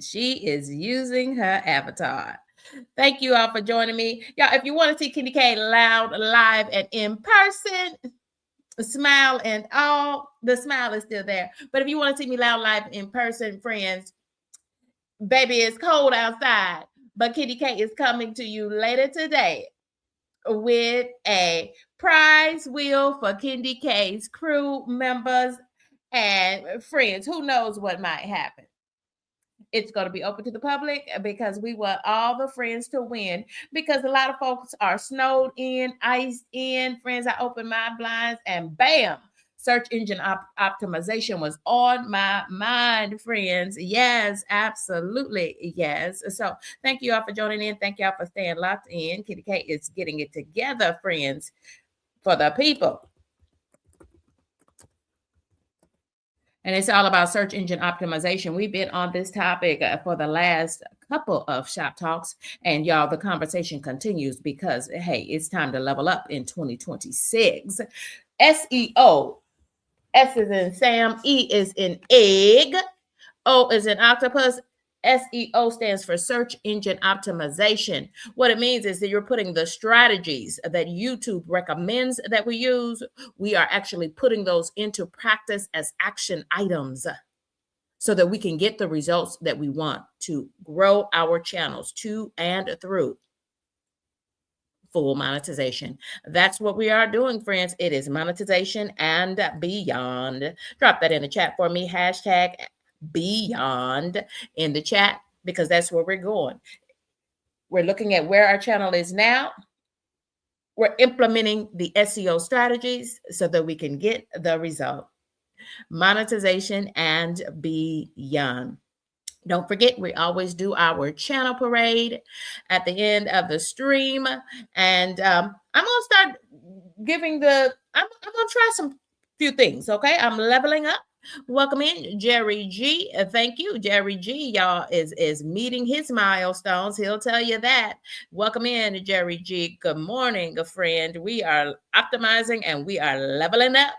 She is using her avatar. Thank you all for joining me. Y'all, if you want to see Candy K loud, live, and in person, smile and all, the smile is still there. But if you want to see me loud, live, in person, friends, baby, it's cold outside. But Kitty K is coming to you later today with a prize wheel for Candy K's crew members and friends. Who knows what might happen? It's going to be open to the public because we want all the friends to win, because a lot of folks are snowed in, iced in. Friends, I opened my blinds and bam, search engine optimization was on my mind, friends. Yes, absolutely. Yes. So thank you all for joining in. Thank you all for staying locked in. Kitty K is getting it together, friends, for the people. And it's all about search engine optimization. We've been on this topic for the last couple of shop talks, and y'all, the conversation continues because, hey, it's time to level up in 2026. SEO. S is in Sam, E is in egg, O is in octopus. SEO stands for search engine optimization. What it means is that you're putting the strategies that YouTube recommends that we use, we are actually putting those into practice as action items so that we can get the results that we want to grow our channels to and through full monetization. That's what we are doing, friends. It is monetization and beyond. Drop that in the chat for me. Hashtag beyond in the chat, because that's where we're going. We're looking at where our channel is now. We're implementing the SEO strategies so that we can get the result. Monetization and beyond. Don't forget, we always do our channel parade at the end of the stream. And I'm going to start giving I'm going to try some few things, okay? I'm leveling up. Welcome in, Jerry G. Thank you, Jerry G. Y'all is meeting his milestones. He'll tell you that. Welcome in, Jerry G. Good morning, friend. We are optimizing and we are leveling up.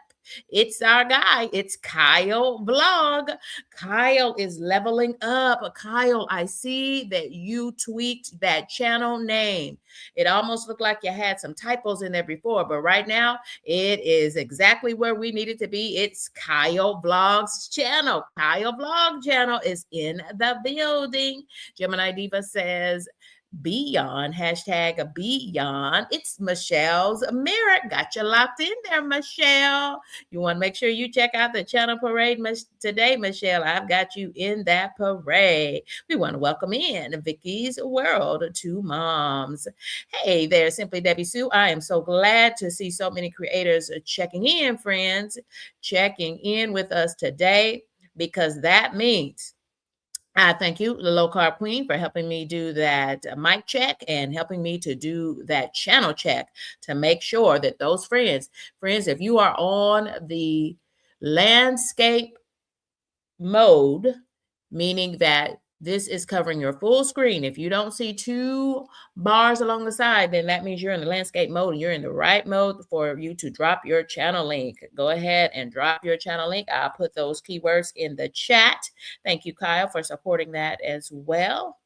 It's our guy. It's Kyle Vlog. Kyle is leveling up. Kyle, I see that you tweaked that channel name. It almost looked like you had some typos in there before, but right now it is exactly where we need it to be. It's Kyle Vlog's channel. Kyle Vlog channel is in the building. Gemini Diva says, beyond, hashtag beyond. It's Michelle's mirror. Got you locked in there, Michelle. You want to make sure you check out the channel parade today, Michelle. I've got you in that parade. We want to welcome in Vicky's World, two moms. Hey there, Simply Debbie Sue. I am so glad to see so many creators checking in, friends, checking in with us today, because that means I thank you, the Low Carb Queen, for helping me do that mic check and helping me to do that channel check to make sure that those friends, if you are on the landscape mode, meaning that this is covering your full screen. If you don't see two bars along the side, then that means you're in the landscape mode and you're in the right mode for you to drop your channel link. Go ahead and drop your channel link. I'll put those keywords in the chat. Thank you, Kyle, for supporting that as well.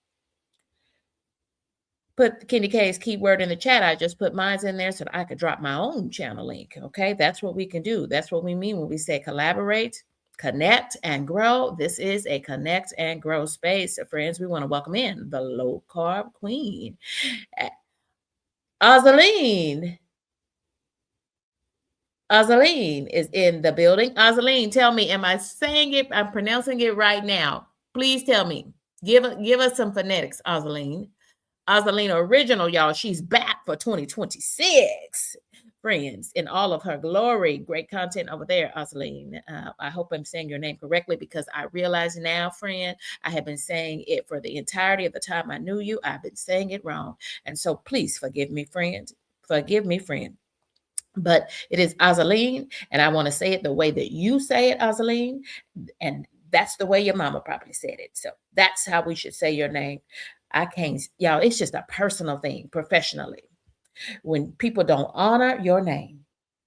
Put Candy K's keyword in the chat. I just put mine in there so that I could drop my own channel link. Okay, that's what we can do. That's what we mean when we say collaborate, connect, and grow. This is a connect and grow space. Friends, we want to welcome in the Low Carb Queen, Azaleen. Azaleen is in the building. Azaleen, tell me, am I saying it? I'm pronouncing it right now. Please tell me. Give us some phonetics, Azaleen. Azaleen Original, y'all. She's back for 2026. Friends, in all of her glory. Great content over there, Azaleen. I hope I'm saying your name correctly, because I realize now, friend, I have been saying it for the entirety of the time I knew you. I've been saying it wrong. And so please forgive me, friend. Forgive me, friend. But it is Azaleen, and I want to say it the way that you say it, Azaleen. And that's the way your mama probably said it. So that's how we should say your name. I can't, y'all, it's just a personal thing professionally. When people don't honor your name,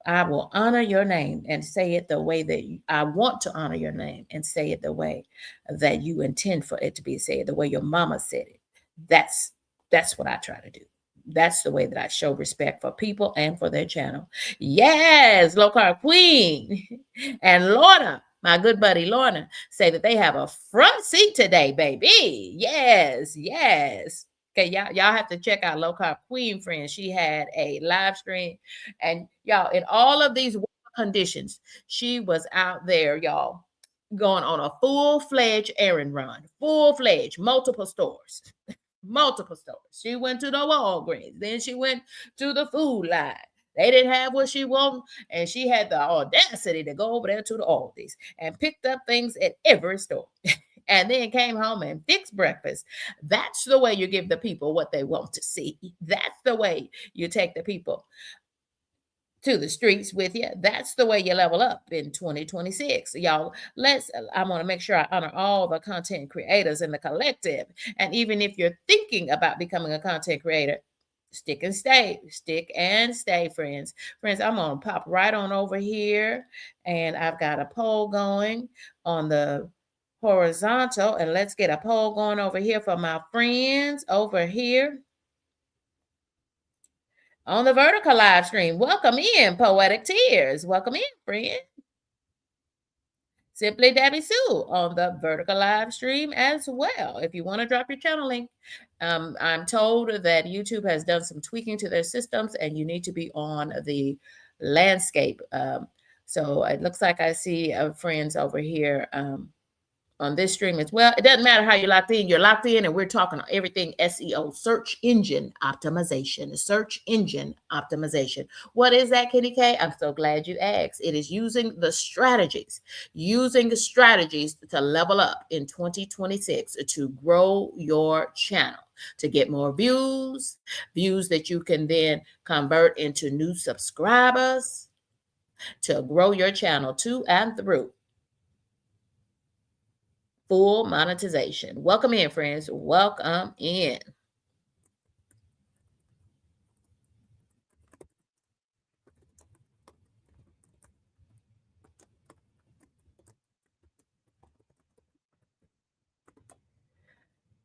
I will honor your name and say it the way that I want to honor your name and say it the way that you intend for it to be said, the way your mama said it. That's what I try to do. That's the way that I show respect for people and for their channel. Yes, Low Carb Queen and Lorna, my good buddy Lorna, say that they have a front seat today, baby. Yes, yes. Okay, y'all have to check out Low Carb Queen, friends. She had a live stream, and y'all, in all of these conditions, she was out there, y'all, going on a full-fledged errand run, full-fledged, multiple stores. Multiple stores. She went to the Walgreens. Then she went to the Food Line. They didn't have what she wanted, and she had the audacity to go over there to the Aldi's and picked up things at every store. And then came home and fixed breakfast. That's the way you give the people what they want to see. That's the way you take the people to the streets with you. That's the way you level up in 2026. Y'all, I want to make sure I honor all the content creators in the collective. And even if you're thinking about becoming a content creator, stick and stay, friends. Friends, I'm going to pop right on over here, and I've got a poll going on the horizontal, and let's get a poll going over here for my friends over here on the vertical live stream. Welcome in, Poetic Tears. Welcome in, friend. Simply Debbie Sue on the vertical live stream as well. If you want to drop your channel link, I'm told that YouTube has done some tweaking to their systems, and you need to be on the landscape. So it looks like I see friends over here on this stream as well. It doesn't matter how you're locked in. You're locked in, and we're talking everything SEO, search engine optimization, search engine optimization. What is that, Kitty K? I'm so glad you asked. It is using the strategies to level up in 2026 to grow your channel, to get more views that you can then convert into new subscribers, to grow your channel to and through full monetization. Welcome in, friends. Welcome in.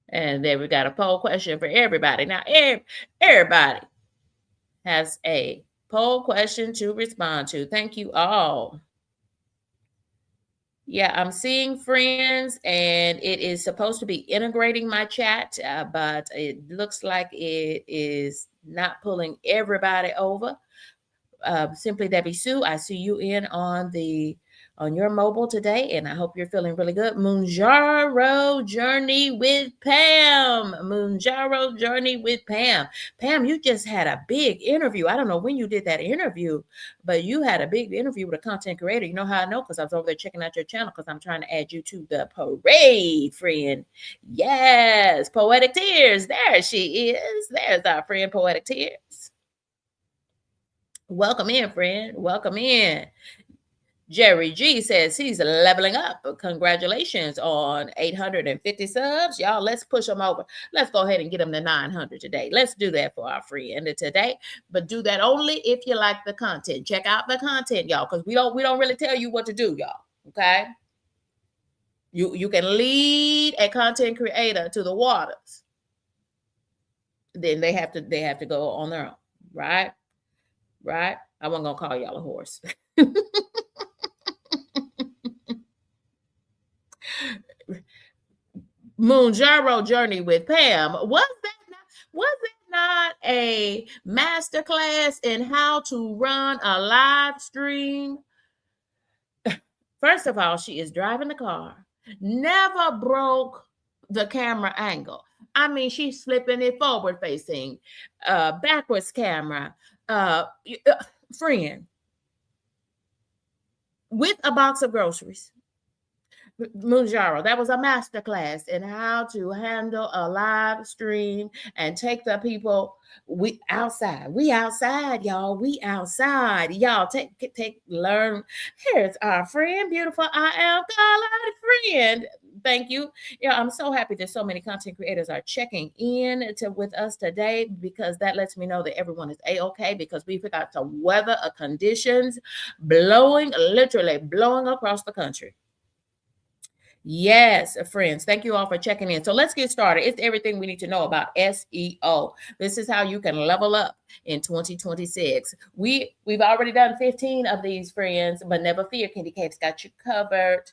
And then we got a poll question for everybody. Now, everybody has a poll question to respond to. Thank you all. Yeah, I'm seeing friends, and it is supposed to be integrating my chat, but it looks like it is not pulling everybody over. Simply Debbie Sue, I see you in on your mobile today, and I hope you're feeling really good. Moonjaro Journey with Pam. Moonjaro Journey with Pam. Pam, you just had a big interview. I don't know when you did that interview, but you had a big interview with a content creator. You know how I know? Because I was over there checking out your channel, because I'm trying to add you to the parade, friend. Yes, Poetic Tears. There she is. There's our friend, Poetic Tears. Welcome in, friend. Welcome in. Jerry G says he's leveling up. Congratulations on 850 subs. Y'all, let's push them over. Let's go ahead and get them to 900 today. Let's do that for our friend today. But do that only if you like the content. Check out the content, y'all, because we don't really tell you what to do, y'all. Okay? You can lead a content creator to the waters. Then they have to go on their own, right? Right? I wasn't gonna call y'all a horse. Moonjaro Journey with Pam. Was it not a masterclass in how to run a live stream? First of all, she is driving the car, never broke the camera angle. I mean, she's flipping it forward facing, backwards camera, friend, with a box of groceries. Moonjaro, that was a masterclass in how to handle a live stream and take the people. We outside, y'all. We outside, y'all. Learn. Here's our friend, beautiful I am colored friend. Thank you. Yeah, I'm so happy that so many content creators are checking in with us today, because that lets me know that everyone is a-okay, because we forgot to weather conditions literally blowing across the country. Yes, friends. Thank you all for checking in. So let's get started. It's everything we need to know about SEO. This is how you can level up in 2026. We've already done 15 of these, friends, but never fear, Candy Cake's got you covered,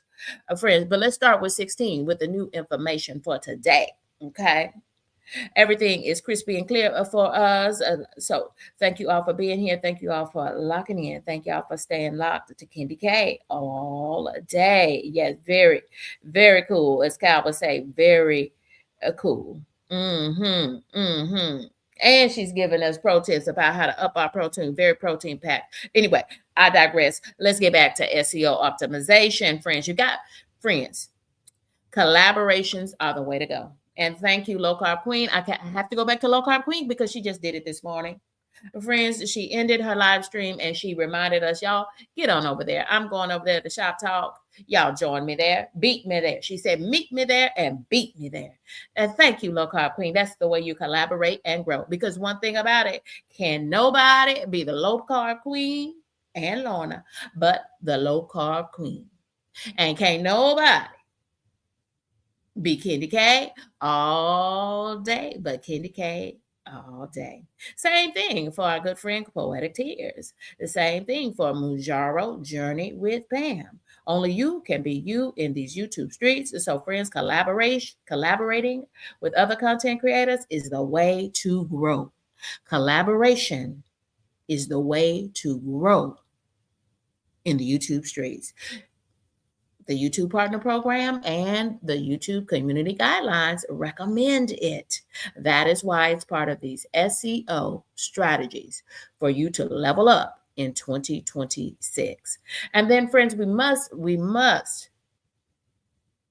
friends. But let's start with 16 with the new information for today. Okay. Everything is crispy and clear for us. So thank you all for being here. Thank you all for locking in. Thank you all for staying locked to Candy K all day. Yes, very, very cool. As Cal would say, very cool. And she's giving us pro tips about how to up our protein. Very protein packed. Anyway, I digress. Let's get back to SEO optimization, friends. Friends, collaborations are the way to go. And thank you, Low Carb Queen. I have to go back to Low Carb Queen because she just did it this morning. Friends, she ended her live stream and she reminded us, y'all, get on over there. I'm going over there to Shop Talk. Y'all join me there. Beat me there. She said, meet me there and beat me there. And thank you, Low Carb Queen. That's the way you collaborate and grow. Because one thing about it, can nobody be the Low Carb Queen and Lorna but the Low Carb Queen. And can't nobody be Candy K all day, but Candy K all day. Same thing for our good friend Poetic Tears. The same thing for Mujaro Journey with Pam. Only you can be you in these YouTube streets. So friends, collaborating with other content creators is the way to grow. Collaboration is the way to grow in the YouTube streets. The YouTube Partner Program and the YouTube Community Guidelines recommend it. That is why it's part of these SEO strategies for you to level up in 2026. And then, friends, we must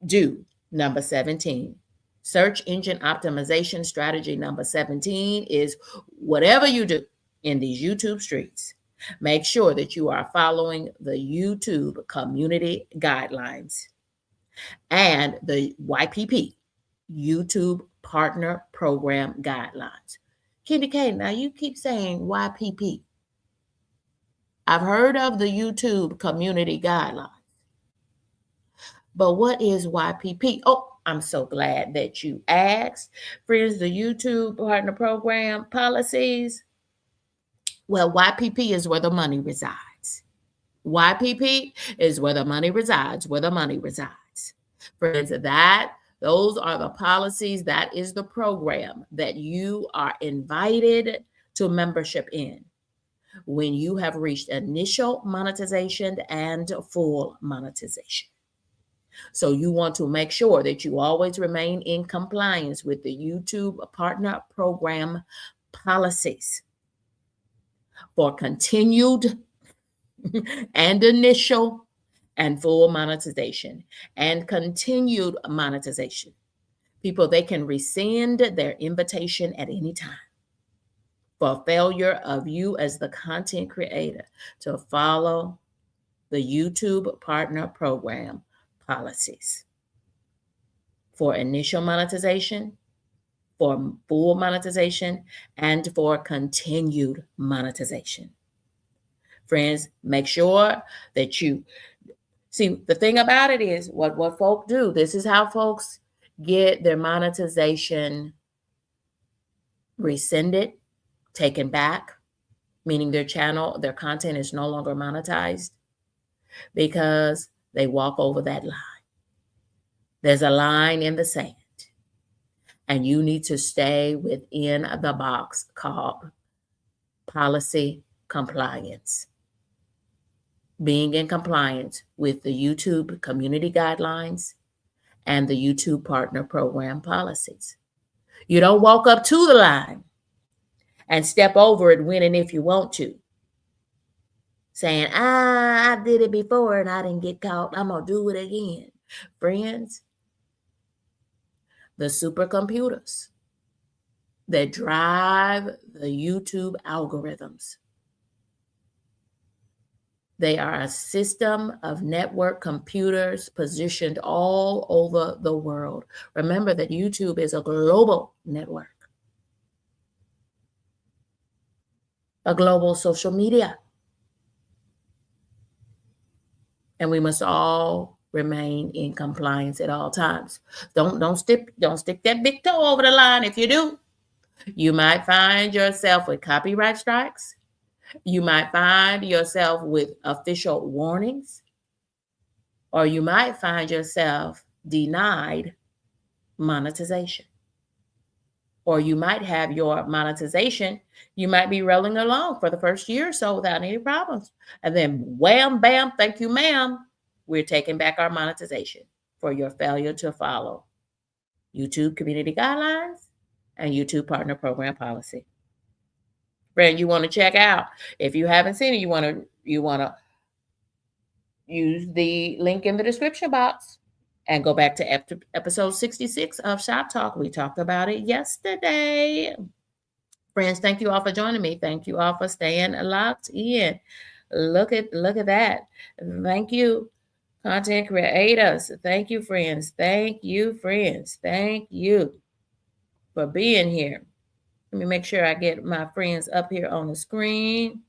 do number 17. Search engine optimization strategy number 17 is whatever you do in these YouTube streets, make sure that you are following the YouTube community guidelines and the YPP, YouTube Partner Program Guidelines. Candy K, now you keep saying YPP. I've heard of the YouTube Community Guidelines, but what is YPP? Oh, I'm so glad that you asked. Friends, the YouTube Partner Program policies. Well, YPP is where the money resides. YPP is where the money resides, Friends, those are the policies. That is the program that you are invited to membership in when you have reached initial monetization and full monetization. So you want to make sure that you always remain in compliance with the YouTube Partner Program policies for continued and initial and full monetization and continued monetization. People, they can rescind their invitation at any time for failure of you as the content creator to follow the YouTube Partner Program policies for initial monetization, for full monetization, and for continued monetization. Friends, make sure that you see, the thing about it is what folk do. This is how folks get their monetization rescinded, taken back, meaning their channel, their content is no longer monetized because they walk over that line. There's a line in the sand, and you need to stay within the box called policy compliance. Being in compliance with the YouTube community guidelines and the YouTube Partner Program policies. You don't walk up to the line and step over it when and if you want to, saying, I did it before and I didn't get caught. I'm going to do it again. Friends, the supercomputers that drive the YouTube algorithms, They are a system of network computers positioned all over the world. Remember that YouTube is a global network, a global social media. And we must all remain in compliance at all times. Don't stick that big toe over the line. If you do, you might find yourself with copyright strikes. You might find yourself with official warnings, or you might find yourself denied monetization. Or you might have your monetization, you might be rolling along for the first year or so without any problems. And then wham, bam, thank you, ma'am. We're taking back our monetization for your failure to follow YouTube community guidelines and YouTube partner program policy. Friend, you want to check out. If you haven't seen it, you want to use the link in the description box and go back to episode 66 of Shop Talk. We talked about it yesterday. Friends, thank you all for joining me. Thank you all for staying locked in. Look at that. Thank you, content creators. Thank you, friends. Thank you, friends. Thank you for being here. Let me make sure I get my friends up here on the screen.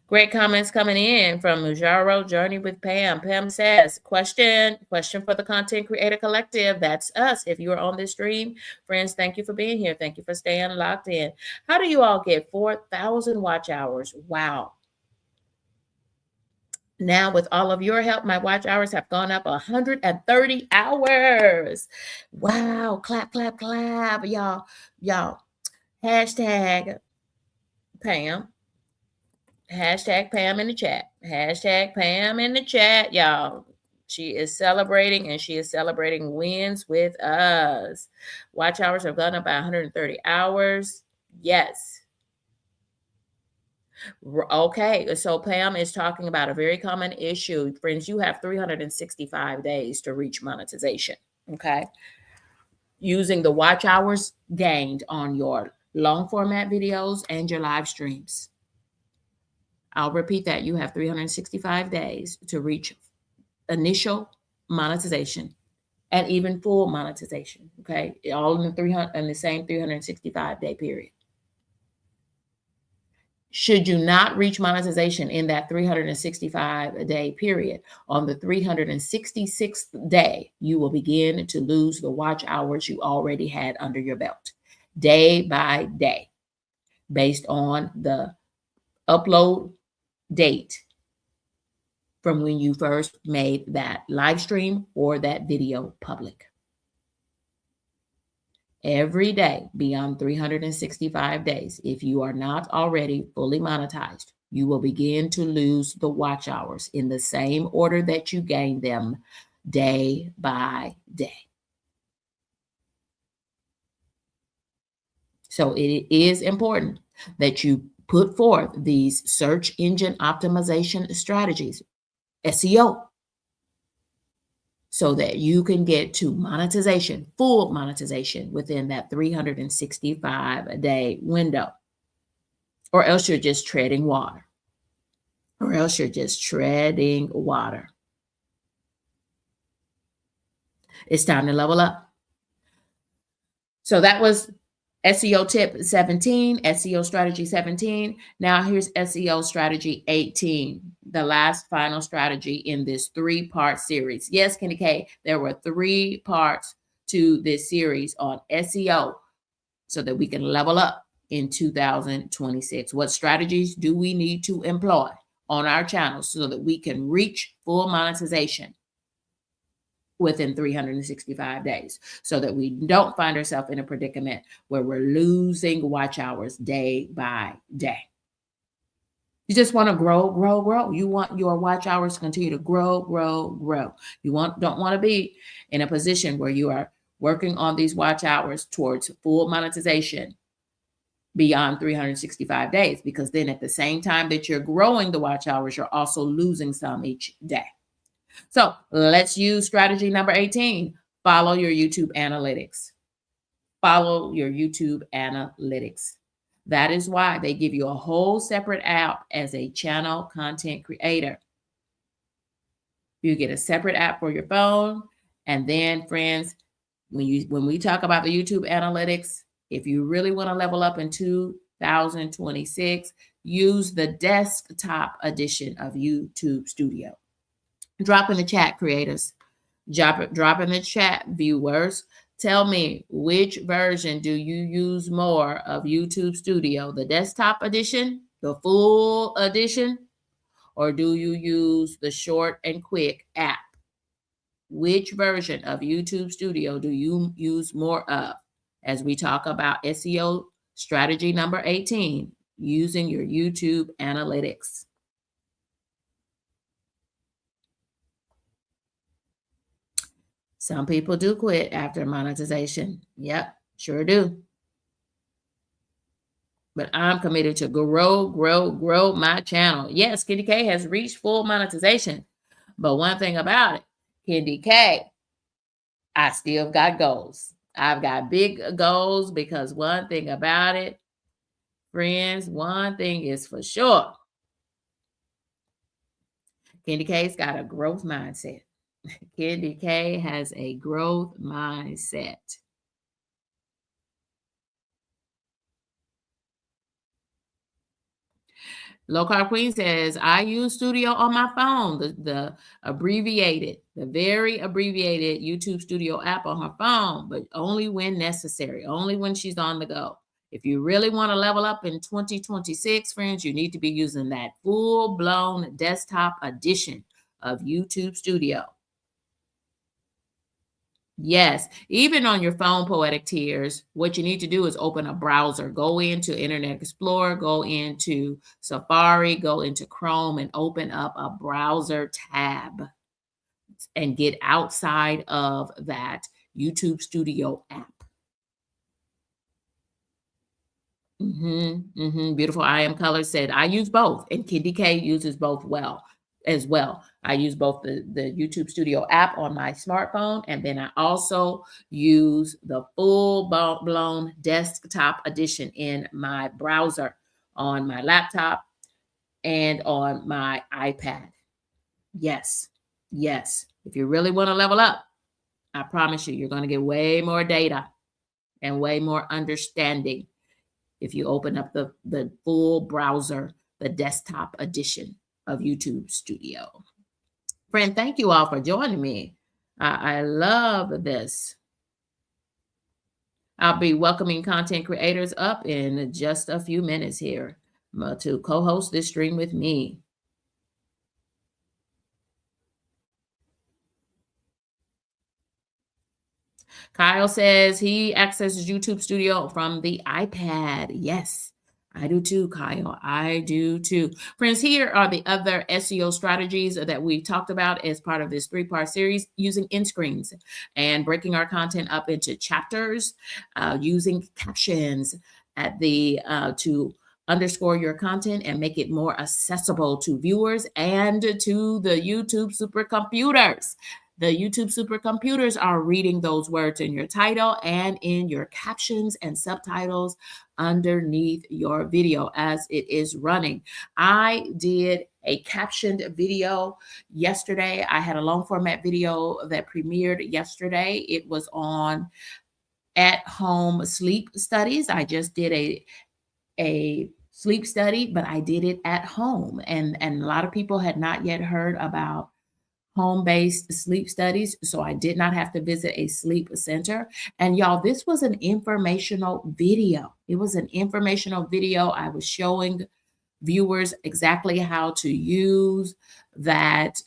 Great comments coming in from Mujaro Journey with Pam. Pam says, question for the Content Creator Collective. That's us. If you are on this stream, friends, thank you for being here. Thank you for staying locked in. How do you all get 4,000 watch hours? Wow. Now, with all of your help, my watch hours have gone up 130 hours. Wow. Clap, clap, clap. Y'all. Hashtag Pam. Hashtag Pam in the chat. Hashtag Pam in the chat, y'all. She is celebrating, and she is celebrating wins with us. Watch hours have gone up by 130 hours. Yes. Okay, so Pam is talking about a very common issue. Friends, you have 365 days to reach monetization, okay? Using the watch hours gained on your long format videos and your live streams. I'll repeat that. You have 365 days to reach initial monetization and even full monetization, okay? All in the same 365-day period. Should you not reach monetization in that 365-day period, on the 366th day, you will begin to lose the watch hours you already had under your belt, day by day, based on the upload date from when you first made that live stream or that video public. Every day beyond 365 days, if you are not already fully monetized, you will begin to lose the watch hours in the same order that you gain them, day by day. So it is important that you put forth these search engine optimization strategies, SEO, so that you can get to monetization, full monetization within that 365-day window. Or else you're just treading water. It's time to level up. So that was SEO tip 17, SEO strategy 17. Now here's SEO strategy 18, the last final strategy in this 3-part series. Yes, Kenny K, there were 3 parts to this series on SEO so that we can level up in 2026. What strategies do we need to employ on our channels so that we can reach full monetization within 365 days, so that we don't find ourselves in a predicament where we're losing watch hours day by day. You just want to grow. You want your watch hours to continue to grow. You don't want to be in a position where you are working on these watch hours towards full monetization beyond 365 days, because then at the same time that you're growing the watch hours, you're also losing some each day. So let's use strategy number 18. Follow your YouTube analytics. That is why they give you a whole separate app as a channel content creator. You get a separate app for your phone. And then, friends, when we talk about the YouTube analytics, if you really want to level up in 2026, use the desktop edition of YouTube Studio. Drop in the chat, creators. Drop in the chat, viewers. Tell me, which version do you use more of YouTube Studio? The desktop edition, the full edition, or do you use the short and quick app? Which version of YouTube Studio do you use more of? As we talk about SEO strategy number 18, using your YouTube analytics. Some people do quit after monetization. Yep, sure do. But I'm committed to grow my channel. Yes, Candy K has reached full monetization. But one thing about it, Candy K, I still got goals. I've got big goals because one thing about it, friends, one thing is for sure. Candy K's got a growth mindset. Candy K has a growth mindset. Low Carb Queen says, I use Studio on my phone, the very abbreviated YouTube Studio app on her phone, but only when necessary, only when she's on the go. If you really want to level up in 2026, friends, you need to be using that full-blown desktop edition of YouTube Studio. Yes, even on your phone, Poetic Tears, what you need to do is open a browser. Go into Internet Explorer, go into Safari, go into Chrome, and open up a browser tab and get outside of that YouTube Studio app. Beautiful I Am Color said, I use both, and Candy K uses both as well. I use both the YouTube Studio app on my smartphone, and then I also use the full-blown desktop edition in my browser on my laptop and on my iPad. Yes. If you really want to level up, I promise you're going to get way more data and way more understanding if you open up the full browser, the desktop edition of YouTube Studio. Friend, thank you all for joining me. I love this. I'll be welcoming content creators up in just a few minutes here to co-host this stream with me. Kyle says he accesses YouTube Studio from the iPad. Yes, I do too, Kyle. I do too. Friends, here are the other SEO strategies that we talked about as part of this 3-part series: using end screens and breaking our content up into chapters, using captions at the to underscore your content and make it more accessible to viewers and to the YouTube supercomputers. The YouTube supercomputers are reading those words in your title and in your captions and subtitles underneath your video as it is running. I did a captioned video yesterday. I had a long format video that premiered yesterday. It was on at-home sleep studies. I just did a sleep study, but I did it at home. And a lot of people had not yet heard about home-based sleep studies, so I did not have to visit a sleep center. And y'all, this was an informational video. It was an informational video. I was showing viewers exactly how to use those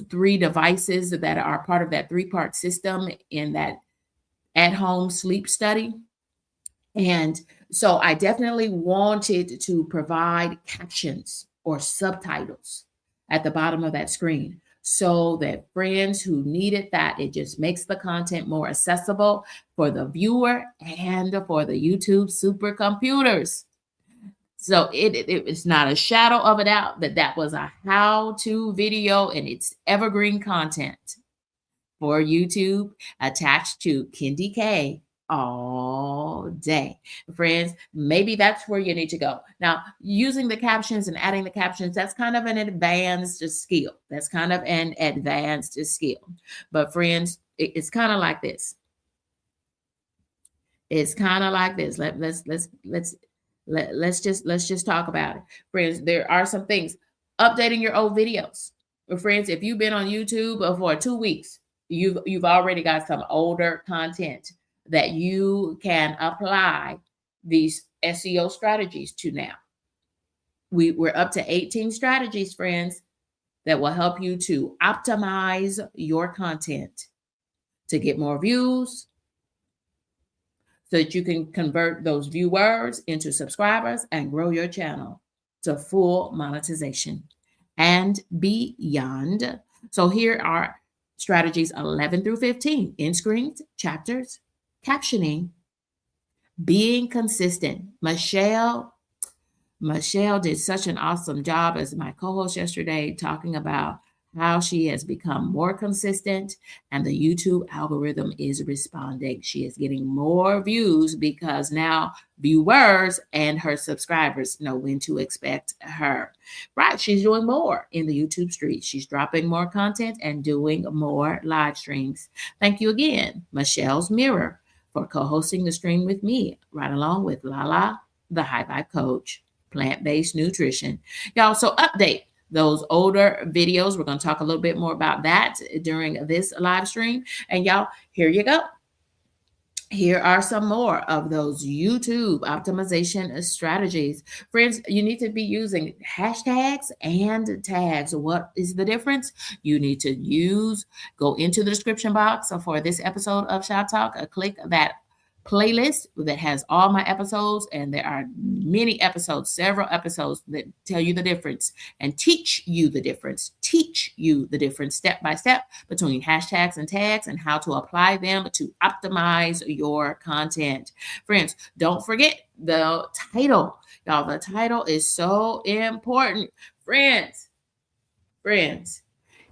3 devices that are part of that 3-part system in that at-home sleep study. And so I definitely wanted to provide captions or subtitles at the bottom of that screen so that friends who needed that, it just makes the content more accessible for the viewer and for the YouTube supercomputers. So it's not a shadow of a doubt that was a how-to video, and it's evergreen content for YouTube attached to Candy K all day. Friends, maybe that's where you need to go. Now, using the captions and adding the captions, that's kind of an advanced skill. That's kind of an advanced skill. But friends, it's kind of like this. It's kind of like this. Let's just talk about it. Friends, there are some things. Updating your old videos. Friends, if you've been on YouTube for 2 weeks, you've already got some older content that you can apply these SEO strategies to now. We're up to 18 strategies, friends, that will help you to optimize your content to get more views, so that you can convert those viewers into subscribers and grow your channel to full monetization and beyond. So here are strategies 11 through 15: end screens, chapters, captioning, being consistent. Michelle did such an awesome job as my co-host yesterday, talking about how she has become more consistent and the YouTube algorithm is responding. She is getting more views because now viewers and her subscribers know when to expect her. Right, she's doing more in the YouTube streets. She's dropping more content and doing more live streams. Thank you again, Michelle's Mirror, for co-hosting the stream with me, right along with Lala, the High Vibe Coach, plant-based nutrition. Y'all, so update those older videos. We're going to talk a little bit more about that during this live stream. And y'all, here you go. Here are some more of those YouTube optimization strategies. Friends, you need to be using hashtags and tags. What is the difference? You need to go into the description box for this episode of Shop Talk, click that playlist that has all my episodes, and there are many episodes, several episodes that tell you the difference and teach you the difference step by step between hashtags and tags and how to apply them to optimize your content. Friends, don't forget the title. Y'all, the title is so important. Friends,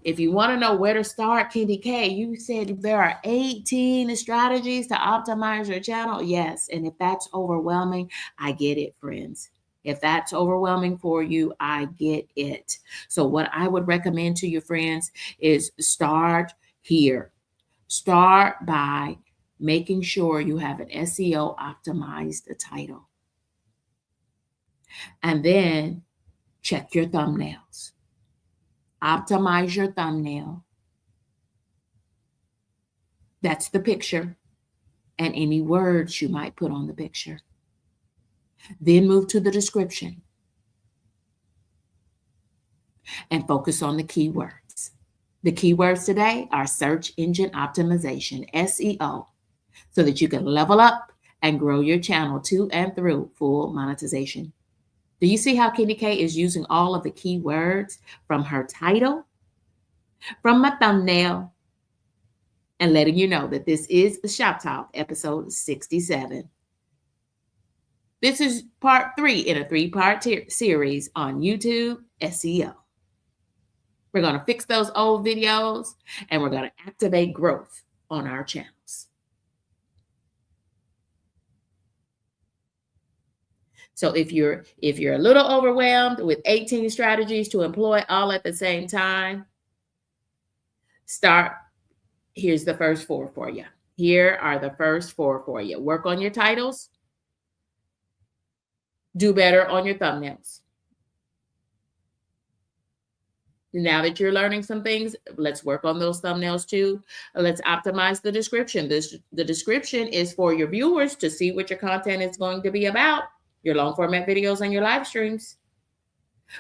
if you want to know where to start, Candy K, you said there are 18 strategies to optimize your channel. Yes. And if that's overwhelming, I get it, friends. If that's overwhelming for you, I get it. So what I would recommend to you, friends, is start here. Start by making sure you have an SEO optimized title. And then check your thumbnails. Optimize your thumbnail. That's the picture and any words you might put on the picture. Then move to the description and focus on the keywords. The keywords today are search engine optimization, SEO, so that you can level up and grow your channel to and through full monetization. Do you see how Candy K is using all of the keywords from her title, from my thumbnail, and letting you know that this is Shop Talk, episode 67. This is part 3 in a 3-part series on YouTube SEO. We're going to fix those old videos, and we're going to activate growth on our channels. So if you're a little overwhelmed with 18 strategies to employ all at the same time, here's the first 4 for you. Here are the first 4 for you. Work on your titles. Do better on your thumbnails. Now that you're learning some things, let's work on those thumbnails too. Let's optimize the description. The description is for your viewers to see what your content is going to be about, your long format videos and your live streams.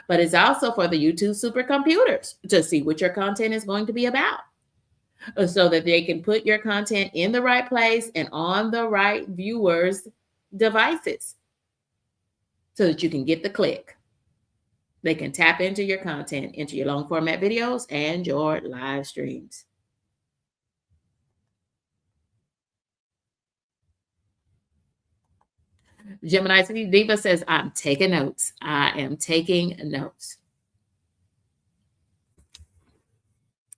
But it's also for the YouTube supercomputers to see what your content is going to be about, so that they can put your content in the right place and on the right viewers' devices, so that you can get the click. They can tap into your content, into your long format videos and your live streams. Gemini Diva says, I'm taking notes. I am taking notes.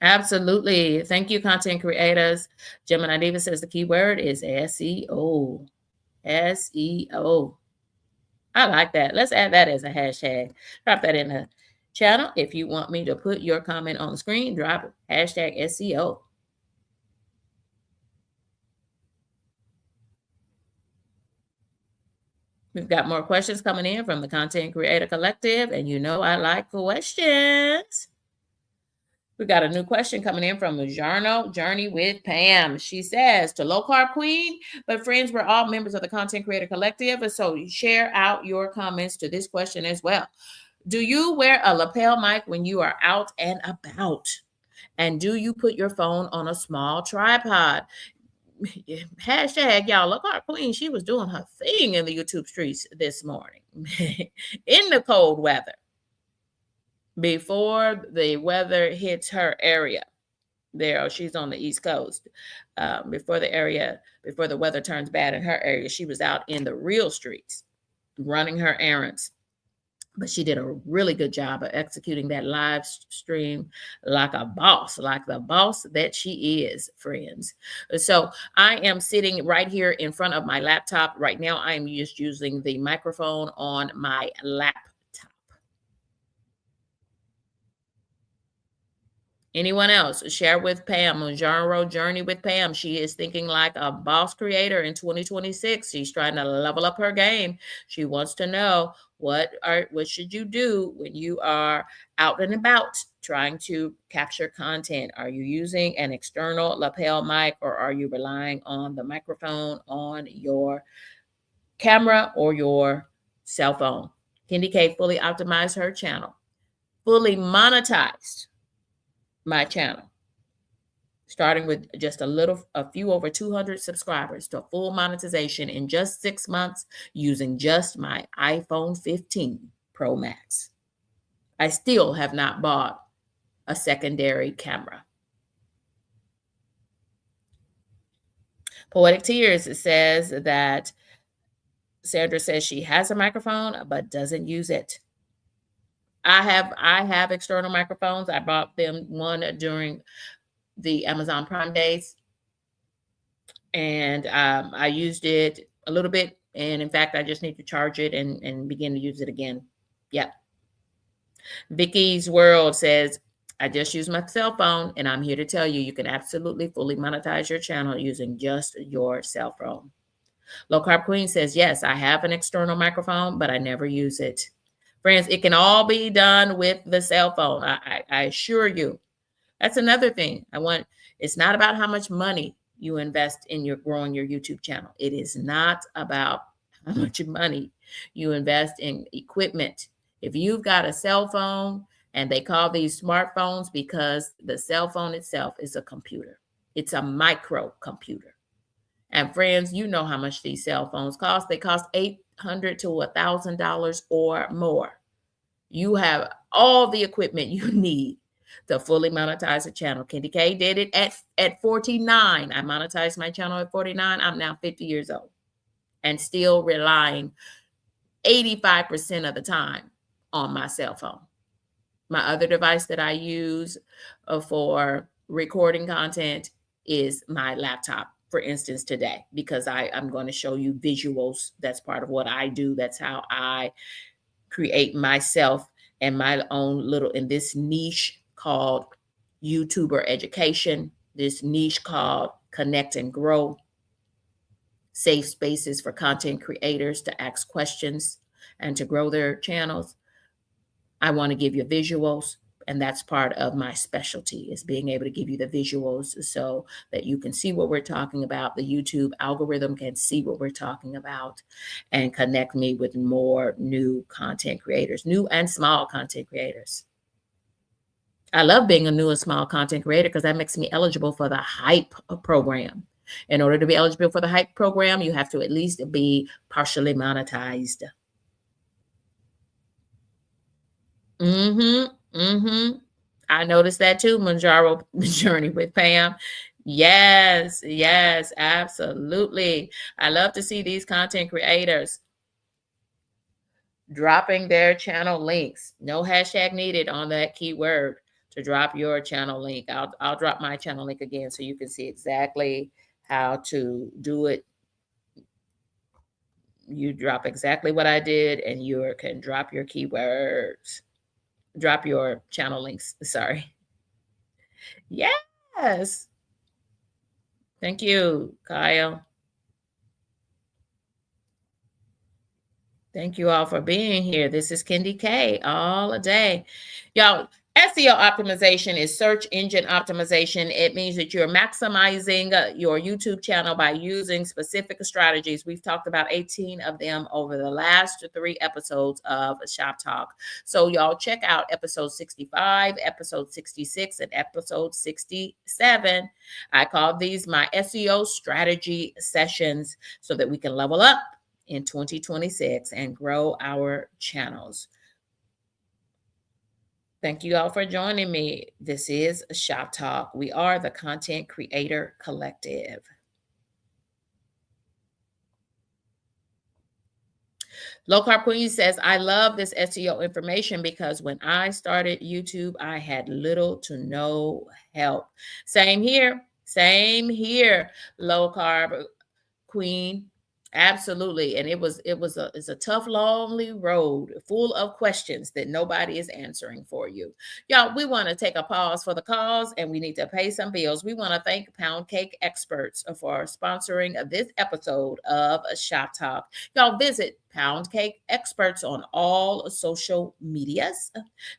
Absolutely. Thank you, content creators. Gemini Diva says the keyword is SEO. SEO. I like that. Let's add that as a hashtag. Drop that in the channel. If you want me to put your comment on the screen, drop it. Hashtag SEO. We've got more questions coming in from the Content Creator Collective, and you know I like questions. We got a new question coming in from Jarno Journey with Pam. She says, to Low Carb Queen, but friends, we're all members of the Content Creator Collective, and so share out your comments to this question as well. Do you wear a lapel mic when you are out and about? And do you put your phone on a small tripod? Hashtag y'all, Look Carb Queen, she was doing her thing in the YouTube streets this morning in the cold weather before the weather hits her area. There, she's on the East Coast. Before the weather turns bad in her area, she was out in the real streets running her errands. But she did a really good job of executing that live stream like a boss, like the boss that she is, friends. So I am sitting right here in front of my laptop right now. I am just using the microphone on my laptop. Anyone else? Share with Pam on Genre Journey with Pam. She is thinking like a boss creator in 2026. She's trying to level up her game. She wants to know what should you do when you are out and about trying to capture content. Are you using an external lapel mic, or are you relying on the microphone on your camera or your cell phone? Candy K fully optimized her channel, fully monetized my channel, starting with just a few over 200 subscribers to full monetization in just 6 months using just my iPhone 15 Pro Max. I still have not bought a secondary camera. Poetic Tears says that Sandra says she has a microphone but doesn't use it. I have external microphones. I bought them one during the Amazon Prime days, and I used it a little bit. And in fact, I just need to charge it and begin to use it again. Yep. Vicky's World says, I just use my cell phone, and I'm here to tell you, you can absolutely fully monetize your channel using just your cell phone. Low Carb Queen says, yes, I have an external microphone, but I never use it. Friends, it can all be done with the cell phone. I assure you. That's another thing. It's not about how much money you invest in growing your YouTube channel. It is not about how much money you invest in equipment. If you've got a cell phone, and they call these smartphones because the cell phone itself is a computer. It's a micro computer. And friends, you know how much these cell phones cost. They cost $800 to $1,000 or more. You have all the equipment you need to fully monetize a channel. Candy K did it at 49. I monetized my channel at 49. I'm now 50 years old and still relying 85% of the time on my cell phone. My other device that I use for recording content is my laptop, for instance, today, because I'm going to show you visuals. That's part of what I do. That's how I create myself and my own little, in this niche called YouTuber education, this niche called Connect and Grow, safe spaces for content creators to ask questions and to grow their channels. I want to give you visuals, and that's part of my specialty, is being able to give you the visuals so that you can see what we're talking about. The YouTube algorithm can see what we're talking about and connect me with more new content creators, new and small content creators. I love being a new and small content creator because that makes me eligible for the Hype program. In order to be eligible for the Hype program, you have to at least be partially monetized. I noticed that too, Manjaro Journey with Pam. Yes, absolutely. I love to see these content creators dropping their channel links. No hashtag needed on that keyword to drop your channel link. I'll drop my channel link again so you can see exactly how to do it. You drop exactly what I did, and you can drop your keywords, drop your channel links. Sorry. Yes. Thank you, Kyle. Thank you all for being here. This is Kendi K all day. Y'all, SEO optimization is search engine optimization. It means that you're maximizing your YouTube channel by using specific strategies. We've talked about 18 of them over the last 3 episodes of Shop Talk. So y'all check out episode 65, episode 66, and episode 67. I call these my SEO strategy sessions so that we can level up in 2026 and grow our channels. Thank you all for joining me. This is Shop Talk. We are the Content Creator Collective. Low Carb Queen says, I love this SEO information because when I started YouTube, I had little to no help. Same here. Low Carb Queen. Absolutely. And it's a tough, lonely road full of questions that nobody is answering for you. Y'all, we want to take a pause for the cause and we need to pay some bills. We want to thank Pound Cake Experts for sponsoring this episode of Shop Talk. Y'all visit Pound Cake Experts on all social medias,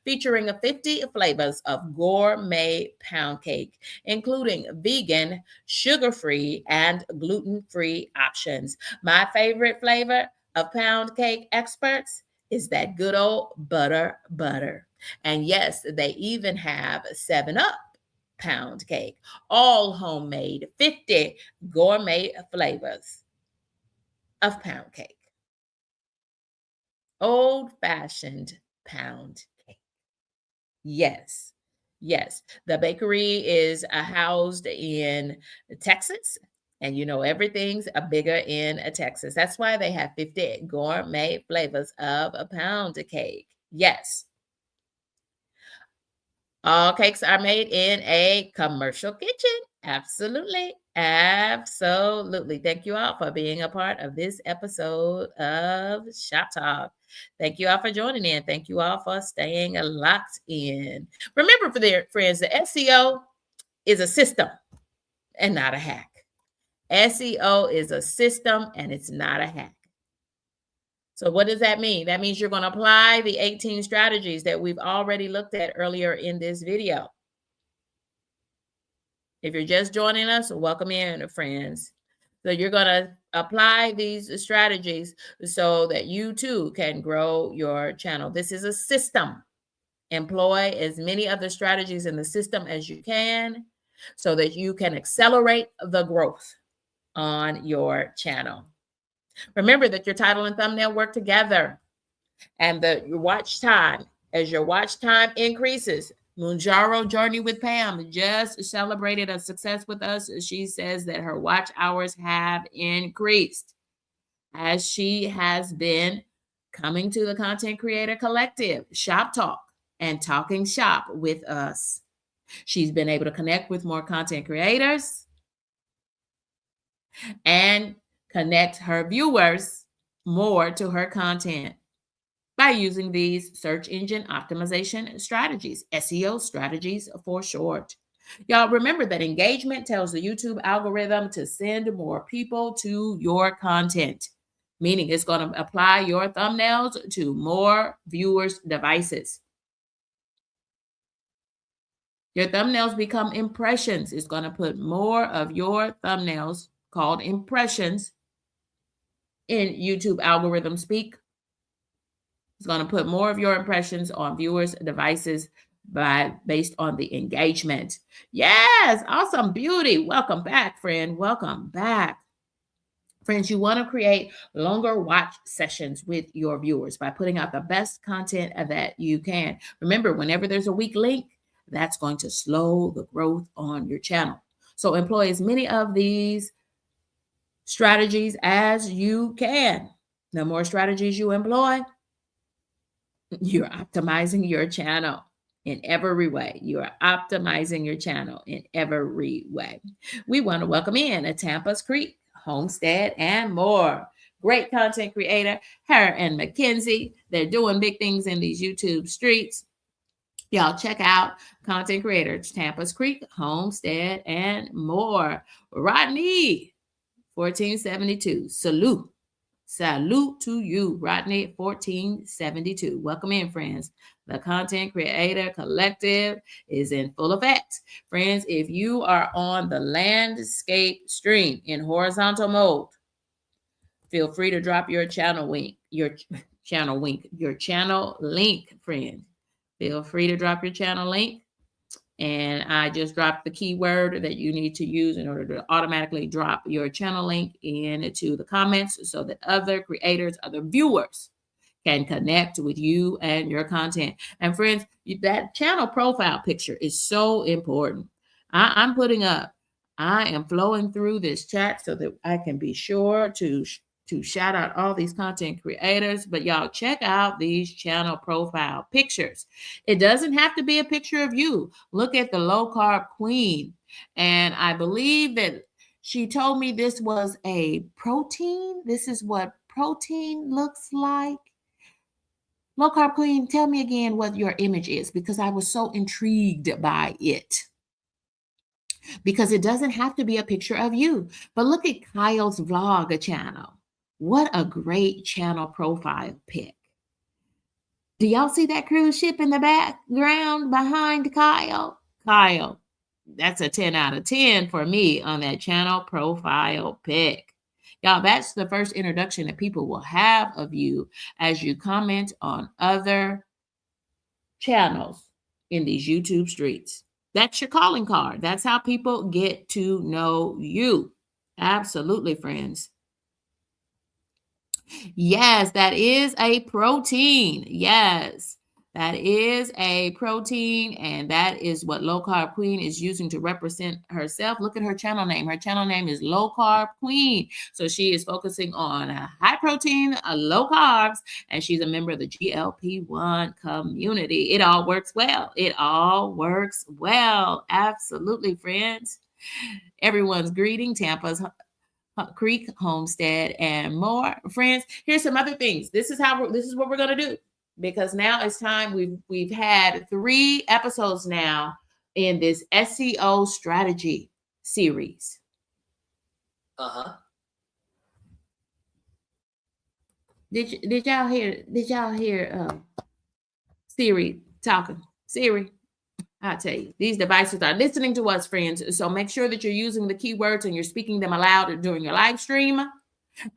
featuring 50 flavors of gourmet pound cake, including vegan, sugar-free, and gluten-free options. My favorite flavor of Pound Cake Experts is that good old butter. And yes, they even have 7-Up pound cake, all homemade, 50 gourmet flavors of pound cake. Old-fashioned pound cake. Yes. The bakery is housed in Texas. And you know, everything's bigger in Texas. That's why they have 50 gourmet flavors of a pound cake. Yes. All cakes are made in a commercial kitchen. Absolutely. Thank you all for being a part of this episode of Shop Talk. Thank you all for joining in. Thank you all for staying locked in. Remember, for their friends, the SEO is a system and not a hack. SEO is a system and it's not a hack. So what does that mean? That means you're going to apply the 18 strategies that we've already looked at earlier in this video. If you're just joining us, welcome in, friends. So you're going to apply these strategies so that you too can grow your channel. This is a system. Employ as many other strategies in the system as you can so that you can accelerate the growth on your channel. Remember that your title and thumbnail work together, and your watch time, as your watch time increases. Moonjaro Journey with Pam just celebrated a success with us. She says that her watch hours have increased as she has been coming to the Content Creator Collective, Shop Talk, and talking shop with us. She's been able to connect with more content creators and connect her viewers more to her content by using these search engine optimization strategies, SEO strategies for short. Y'all remember that engagement tells the YouTube algorithm to send more people to your content, meaning it's going to apply your thumbnails to more viewers' devices. Your thumbnails become impressions. It's going to put more of your thumbnails, called impressions, in YouTube algorithm speak. It's going to put more of your impressions on viewers' devices based on the engagement. Yes, awesome beauty. Welcome back, friend. Welcome back. Friends, you want to create longer watch sessions with your viewers by putting out the best content that you can. Remember, whenever there's a weak link, that's going to slow the growth on your channel. So employ as many of these strategies as you can. The more strategies you employ, you're optimizing your channel. in every way. You are optimizing your channel in every way. We want to welcome in a Tampa's Creek, Homestead, and more. Great content creator, her and Mackenzie. They're doing big things in these YouTube streets. Y'all check out content creators, Tampa's Creek, Homestead, and more. Rodney, 1472. Salute to you, Rodney, 1472. Welcome in, friends. The Content Creator Collective is in full effect. Friends, if you are on the landscape stream in horizontal mode, feel free to drop your channel link, your channel link, friend. Feel free to drop your channel link. And I just dropped the keyword that you need to use in order to automatically drop your channel link into the comments so that other creators, other viewers can connect with you and your content. And friends, that channel profile picture is so important. I'm putting up, I am flowing through this chat so that I can be sure to shout out all these content creators, but y'all check out these channel profile pictures. It doesn't have to be a picture of you. Look at the low carb queen. And I believe that she told me this was a protein. This is what protein looks like. Low carb queen, tell me again what your image is, because I was so intrigued by it. Because it doesn't have to be a picture of you. But look at Kyle's vlog channel. What a great channel profile pic. Do y'all see that cruise ship in the background behind Kyle? Kyle, that's a 10 out of 10 for me on that channel profile pic. Y'all, that's the first introduction that people will have of you as you comment on other channels in these YouTube streets. That's your calling card. That's how people get to know you. Absolutely, friends. Yes, that is a protein. Yes, that is a protein. And that is what Low Carb Queen is using to represent herself. Look at her channel name. Her channel name is Low Carb Queen. So she is focusing on high protein, low carbs, and she's a member of the GLP-1 community. It all works well. It all works well. Absolutely, friends. Everyone's greeting, Tampa's Creek, Homestead, and more. Friends, here's some other things. This is what we're going to do, because now it's time. We've had 3 episodes now in this SEO strategy series. Did y'all hear Siri talking? Siri, I'll tell you, these devices are listening to us, friends. So make sure that you're using the keywords and you're speaking them aloud during your live stream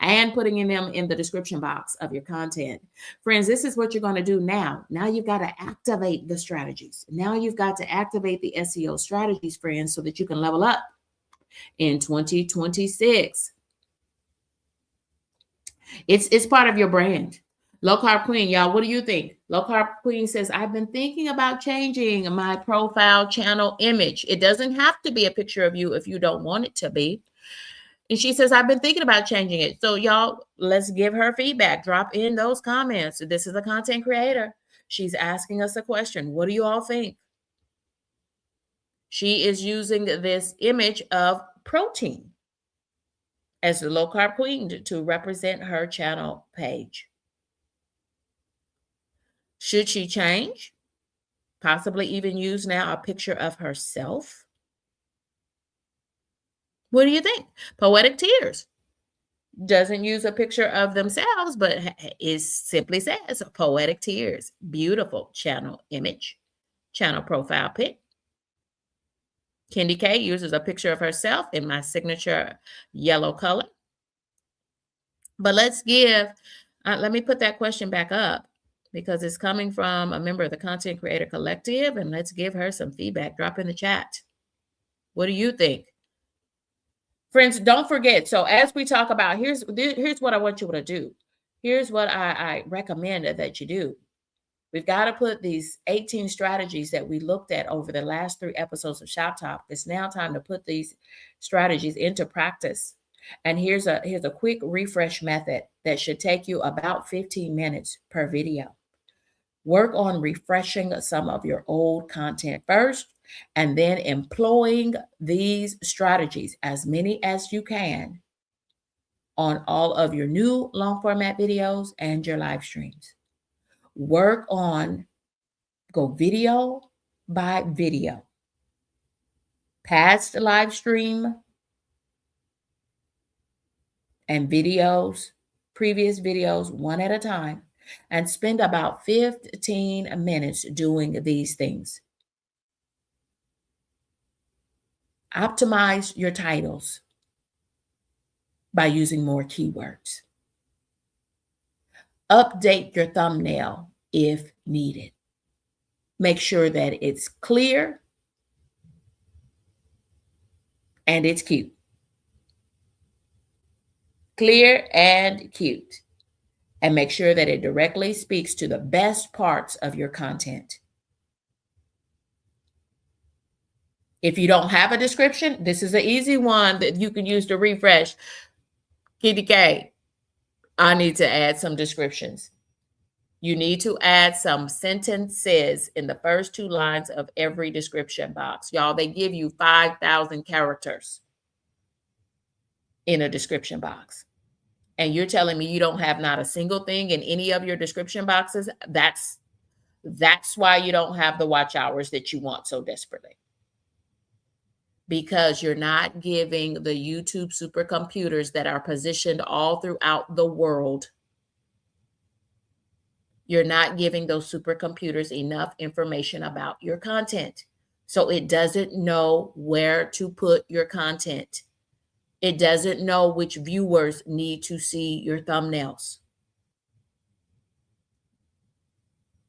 and putting them in the description box of your content. Friends, this is what you're going to do now. Now you've got to activate the strategies. Now you've got to activate the SEO strategies, friends, so that you can level up in 2026. It's part of your brand. Low Carb Queen, y'all, what do you think? Low Carb Queen says, I've been thinking about changing my profile channel image. It doesn't have to be a picture of you if you don't want it to be. And she says, I've been thinking about changing it. So y'all, let's give her feedback. Drop in those comments. This is a content creator. She's asking us a question. What do you all think? She is using this image of protein as the Low Carb Queen to represent her channel page. Should she change? Possibly even use now a picture of herself? What do you think? Poetic Tears doesn't use a picture of themselves, but it simply says Poetic Tears. Beautiful channel image, channel profile pic. Kendi K uses a picture of herself in my signature yellow color. But let me put that question back up, because it's coming from a member of the Content Creator Collective, and let's give her some feedback. Drop in the chat. What do you think? Friends, don't forget. So as we talk about, here's what I want you to do. Here's what I recommend that you do. We've got to put these 18 strategies that we looked at over the last 3 episodes of ShopTalk. It's now time to put these strategies into practice. And here's a quick refresh method that should take you about 15 minutes per video. Work on refreshing some of your old content first, and then employing these strategies, as many as you can, on all of your new long format videos and your live streams. Work on, go video by video, past live stream and videos, previous videos, one at a time, and spend about 15 minutes doing these things. Optimize your titles by using more keywords. Update your thumbnail if needed. Make sure that it's clear and it's cute. Clear and cute. And make sure that it directly speaks to the best parts of your content. If you don't have a description, this is an easy one that you can use to refresh. KDK, I need to add some descriptions. You need to add some sentences in the first 2 lines of every description box. Y'all, they give you 5,000 characters in a description box. And you're telling me you don't have not a single thing in any of your description boxes? That's why you don't have the watch hours that you want so desperately. Because you're not giving the YouTube supercomputers that are positioned all throughout the world, you're not giving those supercomputers enough information about your content. So it doesn't know where to put your content. It doesn't know which viewers need to see your thumbnails.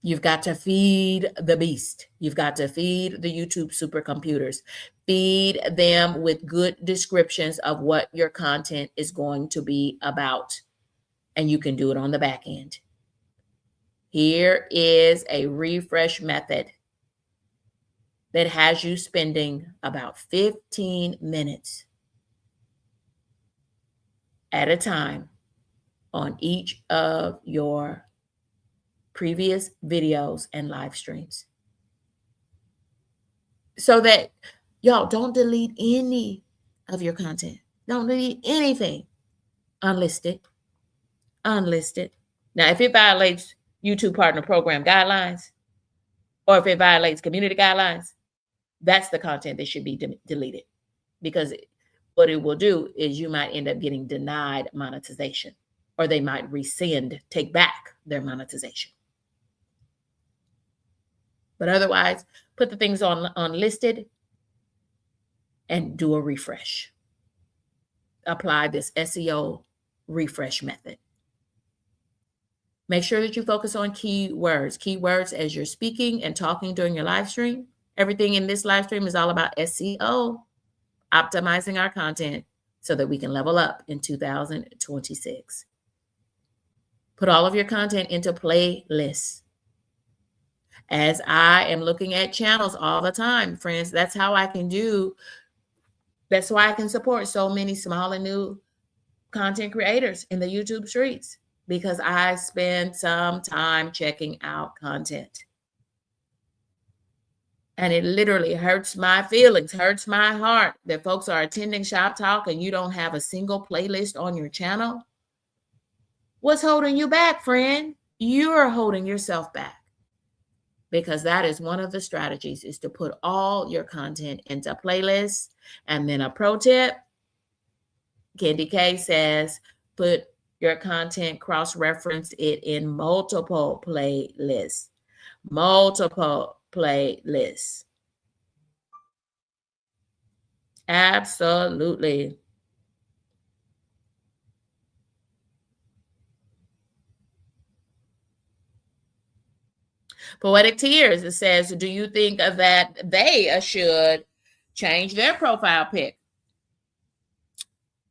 You've got to feed the beast. You've got to feed the YouTube supercomputers. Feed them with good descriptions of what your content is going to be about. And you can do it on the back end. Here is a refresh method that has you spending about 15 minutes at a time on each of your previous videos and live streams. So that y'all don't delete any of your content. Don't delete anything unlisted. Unlisted. Now, if it violates YouTube Partner Program guidelines, or if it violates community guidelines, that's the content that should be deleted. Because what it will do is you might end up getting denied monetization, or they might rescind, take back their monetization. But otherwise, put the things on listed and do a refresh. Apply this SEO refresh method. Make sure that you focus on keywords. Keywords as you're speaking and talking during your live stream. Everything in this live stream is all about SEO, optimizing our content so that we can level up in 2026. Put all of your content into playlists. As I am looking at channels all the time, friends, that's why I can support so many small and new content creators in the YouTube streets, because I spend some time checking out content. And it literally hurts my feelings, hurts my heart that folks are attending ShopTalk and you don't have a single playlist on your channel. What's holding you back, friend? You're holding yourself back. Because that is one of the strategies, is to put all your content into playlists. And then a pro tip, Candy K says, put your content, cross-reference it in multiple playlists. Multiple playlists. Absolutely. Poetic Tears, it says, do you think that they should change their profile pic?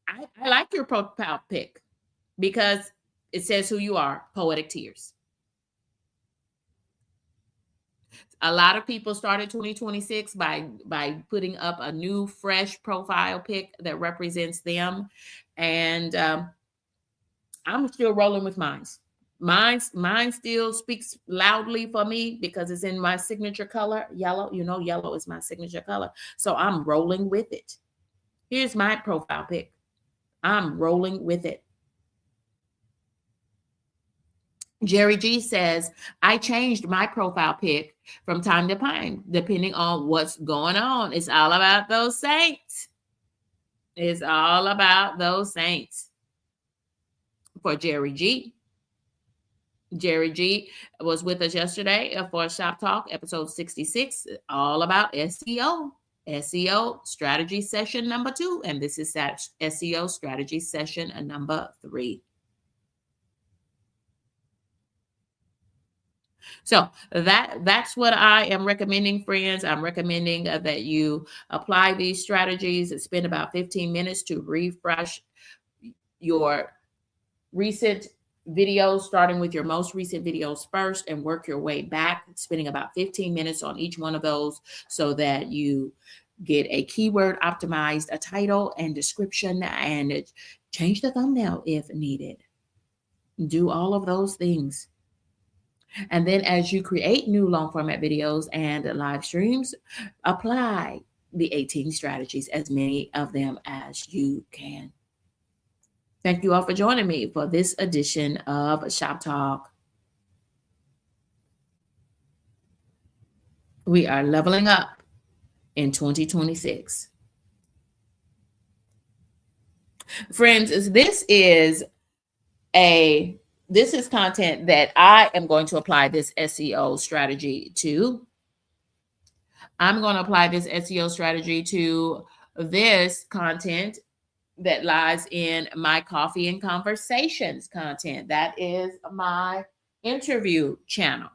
I like your profile pic because it says who you are, Poetic Tears. A lot of people started 2026 by putting up a new, fresh profile pic that represents them. And I'm still rolling with mine. Mine still speaks loudly for me because it's in my signature color, yellow. You know, yellow is my signature color. So I'm rolling with it. Here's my profile pic. I'm rolling with it. Jerry G says, I changed my profile pic from time to time, depending on what's going on. It's all about those saints. It's all about those saints. For Jerry G. Jerry G was with us yesterday for Shop Talk, episode 66, all about SEO. SEO strategy session number 2, and this is that SEO strategy session number 3. So that's what I am recommending, friends. I'm recommending that you apply these strategies and spend about 15 minutes to refresh your recent videos, starting with your most recent videos first and work your way back, spending about 15 minutes on each one of those so that you get a keyword optimized, a title and description, and change the thumbnail if needed. Do all of those things. And then as you create new long format videos and live streams, apply the 18 strategies, as many of them as you can. Thank you all for joining me for this edition of Shop Talk. We are leveling up in 2026. Friends, this is content that I am going to apply this SEO strategy to. I'm going to apply this SEO strategy to this content that lies in my Coffee and Conversations content. That is my interview channel.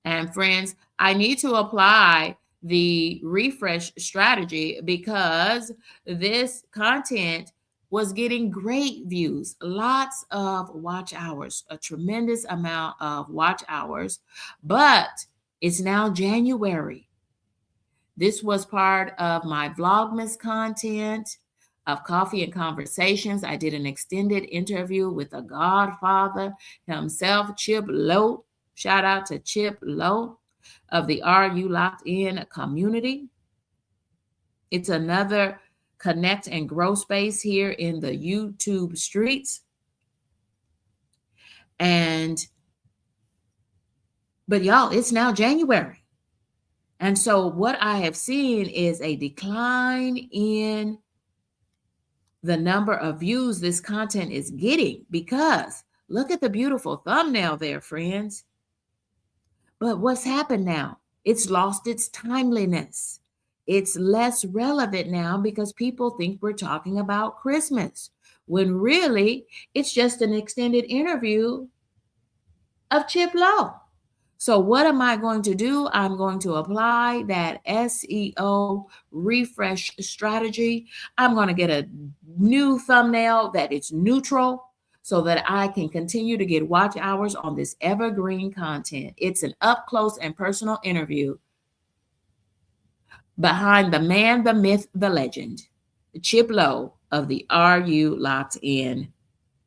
And friends, I need to apply the refresh strategy because this content was getting great views, lots of watch hours, a tremendous amount of watch hours, but it's now January. This was part of my Vlogmas content of Coffee and Conversations. I did an extended interview with the godfather himself, Chip Lowe. Shout out to Chip Lowe of the Are You Locked In community. It's another connect and grow space here in the YouTube streets. But y'all, it's now January. And so what I have seen is a decline in the number of views this content is getting, because look at the beautiful thumbnail there, friends. But what's happened now? It's lost its timeliness. It's less relevant now because people think we're talking about Christmas, when really it's just an extended interview of Chip Lowe. So what am I going to do? I'm going to apply that SEO refresh strategy. I'm going to get a new thumbnail that is neutral so that I can continue to get watch hours on this evergreen content. It's an up close and personal interview behind the man, the myth, the legend, Chip Lowe of the Are You Locked In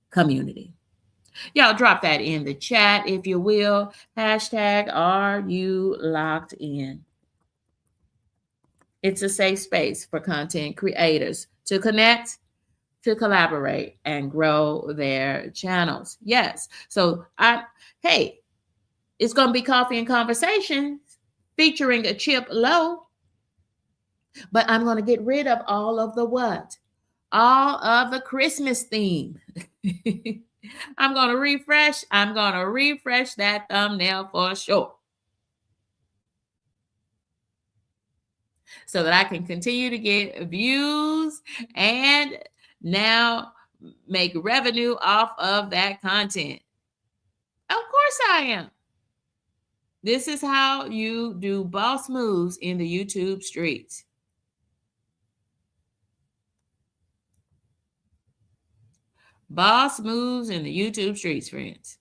community. Y'all drop that in the chat, if you will. Hashtag Are You Locked In. It's a safe space for content creators to connect, to collaborate, and grow their channels. Yes. So it's going to be Coffee and Conversations featuring a Chip Lowe, but I'm going to get rid of all of the what? All of the Christmas theme. I'm going to refresh that thumbnail for sure, so that I can continue to get views and now make revenue off of that content. Of course I am. This is how you do boss moves in the YouTube streets. Boss moves in the YouTube streets, friends.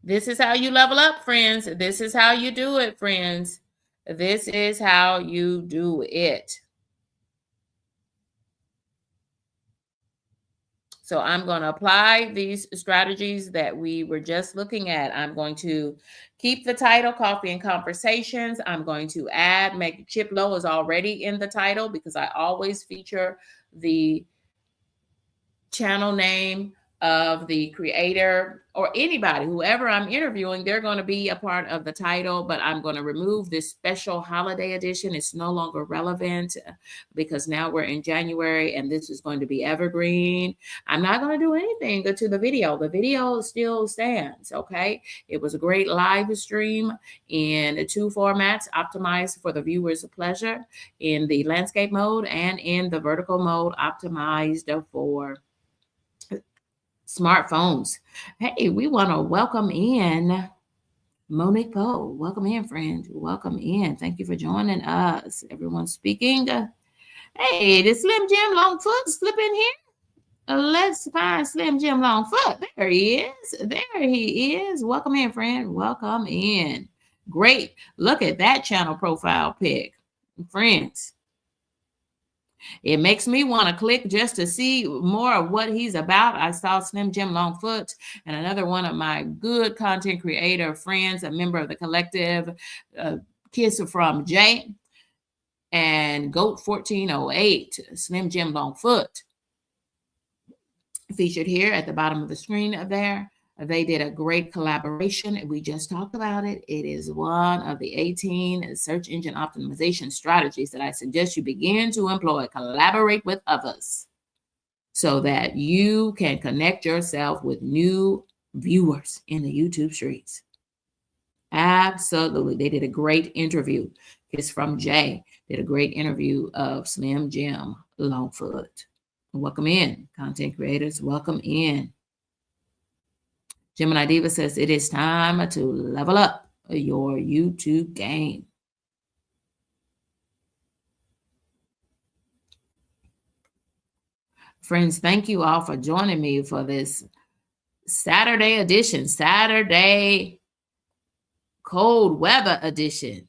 This is how you level up, friends. This is how you do it, friends. This is how you do it. So I'm going to apply these strategies that we were just looking at. I'm going to keep the title, Coffee and Conversations. I'm going to make Chip Low is already in the title because I always feature the channel name of the creator or anybody, whoever I'm interviewing, they're going to be a part of the title, but I'm going to remove this special holiday edition. It's no longer relevant because now we're in January and this is going to be evergreen. I'm not going to do anything to the video. The video still stands, okay? It was a great live stream in 2 formats, optimized for the viewer's pleasure in the landscape mode and in the vertical mode, optimized for smartphones. Hey, we want to welcome in Monique Poe. Welcome in, friend. Welcome in. Thank you for joining us. Everyone speaking. Hey, did Slim Jim Longfoot slip in here? Let's find Slim Jim Longfoot. There he is. There he is. Welcome in, friend. Welcome in. Great. Look at that channel profile pic. Friends, it makes me want to click just to see more of what he's about. I saw Slim Jim Longfoot and another one of my good content creator friends, a member of the collective, Kiss from Jay and Goat 1408, Slim Jim Longfoot, featured here at the bottom of the screen there. They did a great collaboration. We just talked about it. It is one of the 18 search engine optimization strategies that I suggest you begin to employ. Collaborate with others so that you can connect yourself with new viewers in the YouTube streets. Absolutely. They did a great interview. It's from Jay. Did a great interview of Slim Jim Longfoot. Welcome in, content creators. Welcome in. Gemini Diva says it is time to level up your YouTube game. Friends, thank you all for joining me for this Saturday edition, Saturday cold weather edition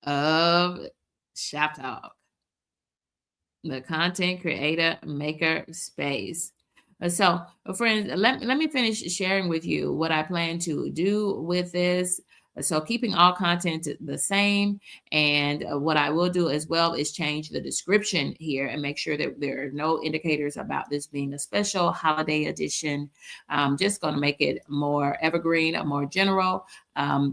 of ShopTalk, the content creator maker space. So, friends, let me finish sharing with you what I plan to do with this. So keeping all content the same. And what I will do as well is change the description here and make sure that there are no indicators about this being a special holiday edition. Just going to make it more evergreen, more general,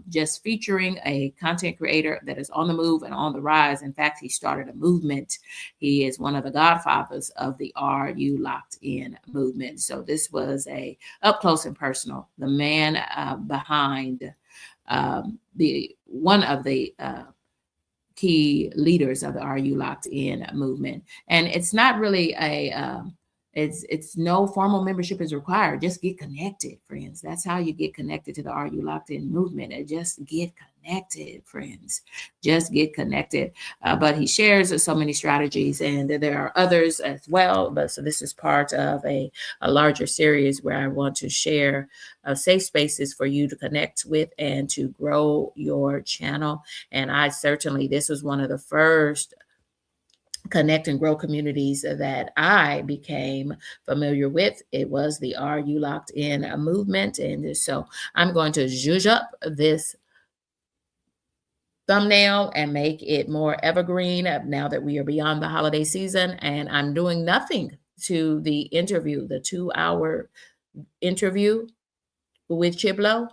just featuring a content creator that is on the move and on the rise. In fact, he started a movement. He is one of the godfathers of the Are You Locked In movement. So this was a up close and personal, the man behind the one of the key leaders of the Are You Locked In movement. And it's not really a it's no formal membership is required. Just get connected, friends. That's how you get connected to the Are You Locked In movement. And just get connected, friends. Just get connected. But he shares so many strategies, and there are others as well. But so this is part of a larger series where I want to share safe spaces for you to connect with and to grow your channel. And I certainly, this was one of the first connect and grow communities that I became familiar with. It was the Are You Locked In movement. And so I'm going to zhuzh up this thumbnail and make it more evergreen now that we are beyond the holiday season. And I'm doing nothing to the interview, the 2-hour interview with Chip Low.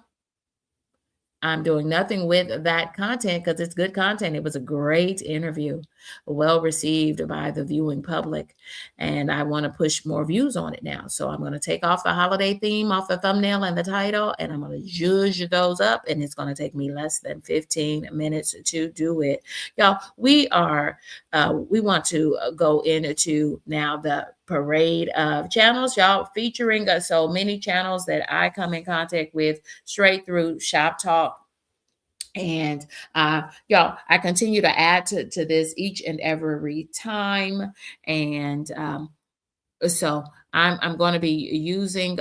I'm doing nothing with that content because it's good content. It was a great interview, well received by the viewing public, and I want to push more views on it now. So I'm going to take off the holiday theme off the thumbnail and the title, and I'm going to zhuzh those up, and it's going to take me less than 15 minutes to do it. Y'all, we want to go into now the parade of channels, y'all, featuring so many channels that I come in contact with straight through ShopTalk. And y'all, I continue to add to this each and every time. And so I'm going to be using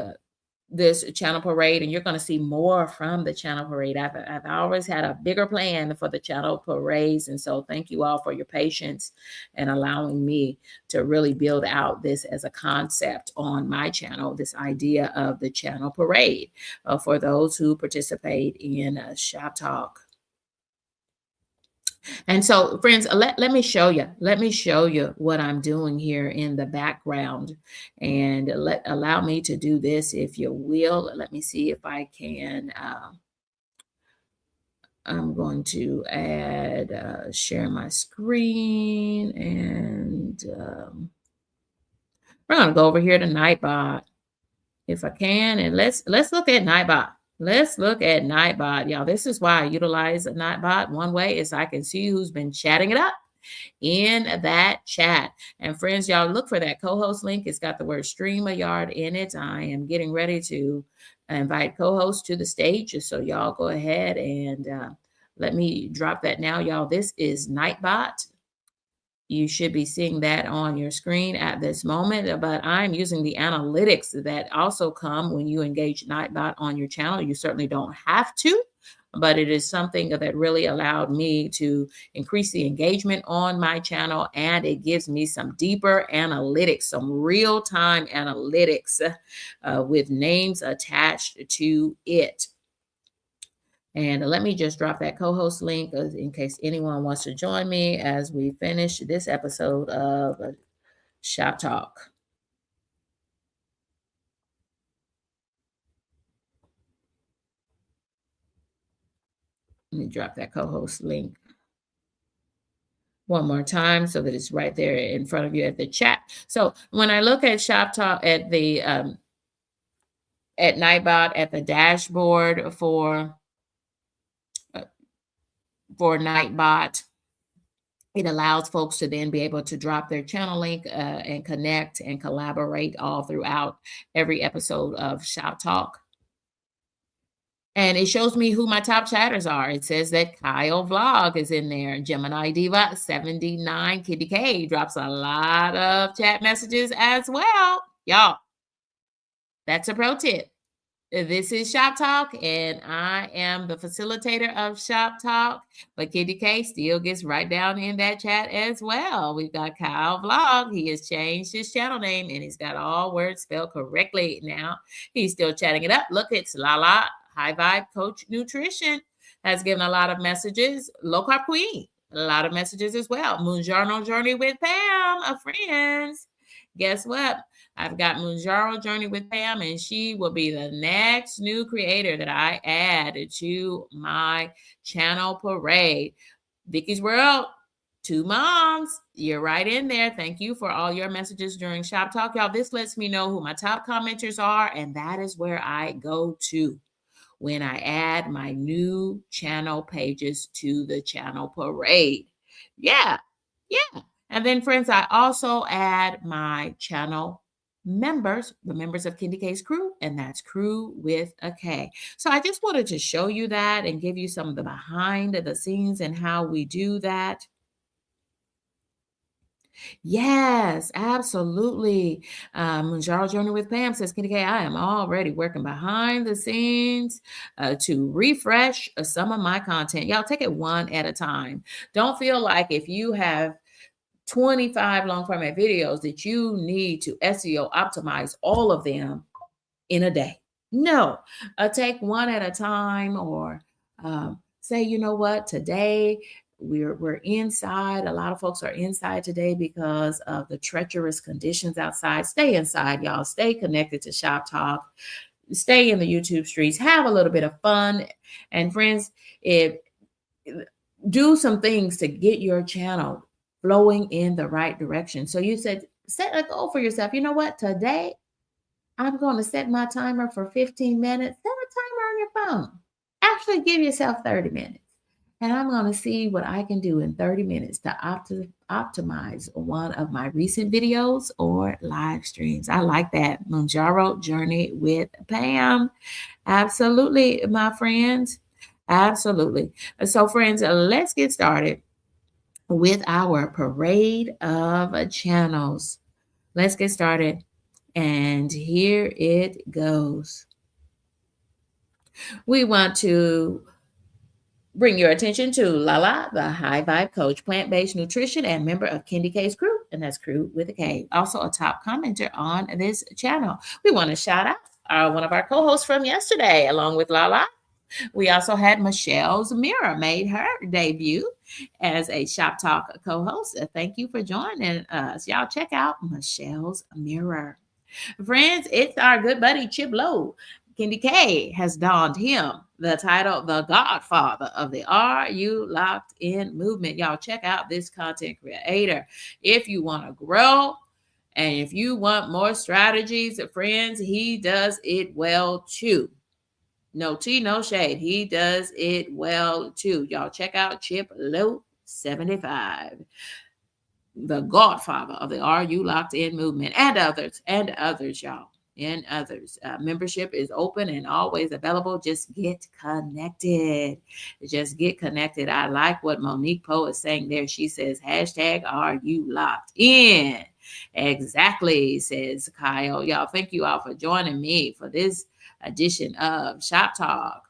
this channel parade, and you're going to see more from the channel parade. I've always had a bigger plan for the channel parades. And so thank you all for your patience and allowing me to really build out this as a concept on my channel, this idea of the channel parade for those who participate in Shop Talk. And so, friends, let me show you. Let me show you what I'm doing here in the background. And allow me to do this, if you will. Let me see if I can. I'm going to add, share my screen. And we're going to go over here to Nightbot, if I can. And let's look at Nightbot. Let's look at Nightbot. Y'all, this is why I utilize Nightbot. One way is I can see who's been chatting it up in that chat. And friends, y'all, look for that co-host link. It's got the word StreamYard in it. I am getting ready to invite co-hosts to the stage. So y'all go ahead and let me drop that now. Y'all, this is Nightbot. You should be seeing that on your screen at this moment, but I'm using the analytics that also come when you engage Nightbot on your channel. You certainly don't have to, but it is something that really allowed me to increase the engagement on my channel, and it gives me some deeper analytics, some real-time analytics with names attached to it. And let me just drop that co-host link in case anyone wants to join me as we finish this episode of Shop Talk. Let me drop that co-host link one more time so that it's right there in front of you at the chat. So when I look at Shop Talk at the at Nightbot, at the dashboard for Nightbot, it allows folks to then be able to drop their channel link and connect and collaborate all throughout every episode of Shop Talk. And it shows me who my top chatters are. It says that Kyle Vlog is in there. Gemini Diva 79 Kitty K drops a lot of chat messages as well. Y'all, that's a pro tip. This is Shop Talk, and I am the facilitator of Shop Talk, but Kitty K still gets right down in that chat as well. We've got Kyle Vlog. He has changed his channel name, and he's got all words spelled correctly now. He's still chatting it up. Look, it's Lala, High Vibe Coach Nutrition, has given a lot of messages. Low Carb Queen, a lot of messages as well. Moonjaro Journey with Pam, friends. Guess what? I've got Moonjaro Journey with Pam, and she will be the next new creator that I add to my channel parade. Vicky's World, 2 moms, you're right in there. Thank you for all your messages during Shop Talk. Y'all, this lets me know who my top commenters are, and that is where I go to when I add my new channel pages to the channel parade. Yeah. And then, friends, I also add my channel members, the members of Kitty K's crew, and that's crew with a K. So I just wanted to show you that and give you some of the behind the scenes and how we do that. Yes, absolutely. Moonjaro Journey with Pam says, Kitty K, I am already working behind the scenes to refresh some of my content. Y'all, take it one at a time. Don't feel like if you have 25 long format videos that you need to SEO optimize all of them in a day. No, take one at a time, or say, you know what, today we're inside. A lot of folks are inside today because of the treacherous conditions outside. Stay inside, y'all. Stay connected to Shop Talk. Stay in the YouTube streets. Have a little bit of fun. And friends, do some things to get your channel flowing in the right direction. So you said, set a goal for yourself. You know what? Today, I'm going to set my timer for 15 minutes. Set a timer on your phone. Actually, give yourself 30 minutes. And I'm going to see what I can do in 30 minutes to optimize one of my recent videos or live streams. I like that. Moonjaro Journey with Pam. Absolutely, my friends. Absolutely. So, friends, let's get started with our parade of channels. Let's get started. And here it goes. We want to bring your attention to Lala, the high vibe coach, plant-based nutrition, and member of Kendi K's crew, and that's crew with a K. Also a top commenter on this channel. We want to shout out one of our co-hosts from yesterday, along with Lala. We also had Michelle's Mirror made her debut as a Shop Talk co-host. Thank you for joining us. Y'all check out Michelle's Mirror. Friends, it's our good buddy Chip Lowe. Kendi K has donned him the title, the Godfather of the Are You Locked In movement. Y'all check out this content creator. If you want to grow and if you want more strategies, friends, he does it well too. No tea, no shade. He does it well too. Y'all check out Chip Lowe 75, the Godfather of the Are You Locked In movement, and others, y'all. And others. Membership is open and always available. Just get connected. Just get connected. I like what Monique Poe is saying there. She says, hashtag Are You Locked In? Exactly, says Kyle. Y'all, thank you all for joining me for this edition of Shop Talk.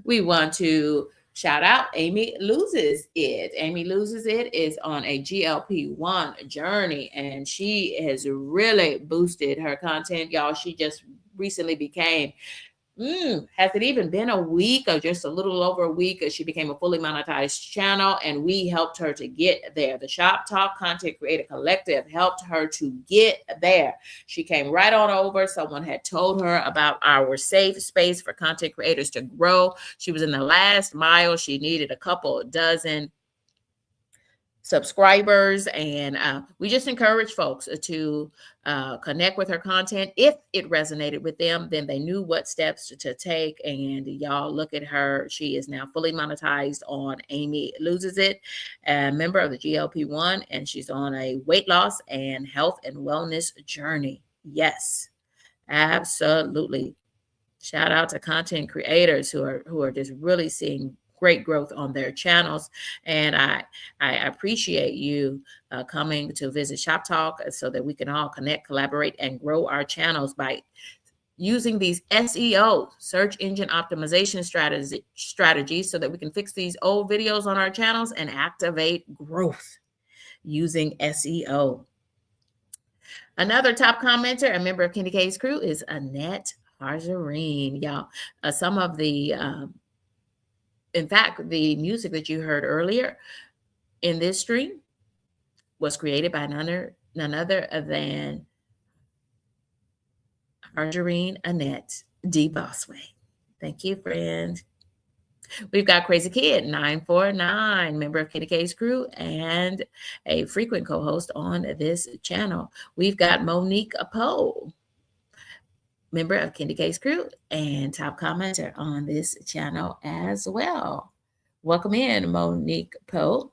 We want to shout out Amy Loses It. Amy Loses It is on a GLP-1 journey, and she has really boosted her content. Y'all, she just recently became, has it even been a week or just a little over a week? She became a fully monetized channel, and we helped her to get there. The Shop Talk Content Creator Collective helped her to get there. She came right on over. Someone had told her about our safe space for content creators to grow. She was in the last mile. She needed a couple dozen subscribers, and we just encourage folks to connect with her content. If it resonated with them, then they knew what steps to take. And y'all, look at her. She is now fully monetized on Amy Loses It, a member of the GLP-1, and she's on a weight loss and health and wellness journey. Yes, absolutely. Shout out to content creators who are just really seeing great growth on their channels. And I appreciate you coming to visit Shop Talk so that we can all connect, collaborate, and grow our channels by using these SEO, search engine optimization strategies, so that we can fix these old videos on our channels and activate growth using SEO. Another top commenter, a member of Kendi K's crew, is Annette Margarine. Y'all, some of the in fact, the music that you heard earlier in this stream was created by none other than Margarine Annette D. Bossway. Thank you, friend. We've got Crazy Kid 949, member of Kendi K's crew and a frequent co-host on this channel. We've got Monique Poe, member of Kendi K's crew and top commenter on this channel as well. Welcome in, Monique Poe.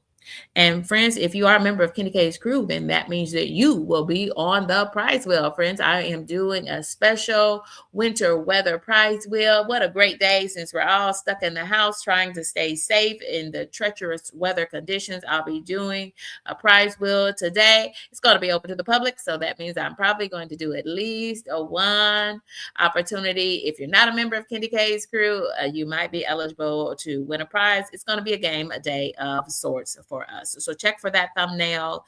And friends, if you are a member of Kendi K's crew, then that means that you will be on the prize wheel. Friends, I am doing a special winter weather prize wheel. What a great day, since we're all stuck in the house trying to stay safe in the treacherous weather conditions. I'll be doing a prize wheel today. It's going to be open to the public, so that means I'm probably going to do at least one opportunity. If you're not a member of Kendi K's crew, you might be eligible to win a prize. It's going to be a game, a day of sorts for us. So check for that thumbnail.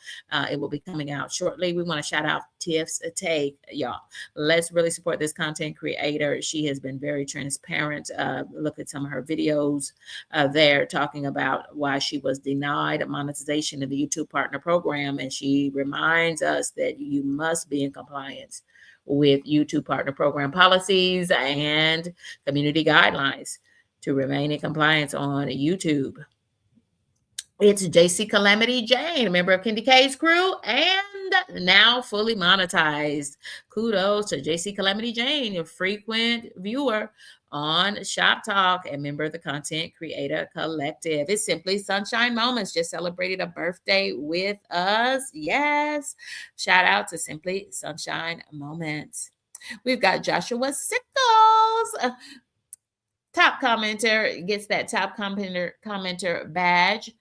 It will be coming out shortly. We want to shout out Tiff's Take, y'all. Let's really support this content creator. She has been very transparent. Look at some of her videos there talking about why she was denied monetization in the YouTube Partner Program. And she reminds us that you must be in compliance with YouTube Partner Program policies and community guidelines to remain in compliance on YouTube. It's JC Calamity Jane, a member of Kendi K's crew and now fully monetized. Kudos to JC Calamity Jane, a frequent viewer on Shop Talk and member of the Content Creator Collective. It's Simply Sunshine Moments, just celebrated a birthday with us. Yes. Shout out to Simply Sunshine Moments. We've got Joshua Sickles. Top commenter gets that top commenter badge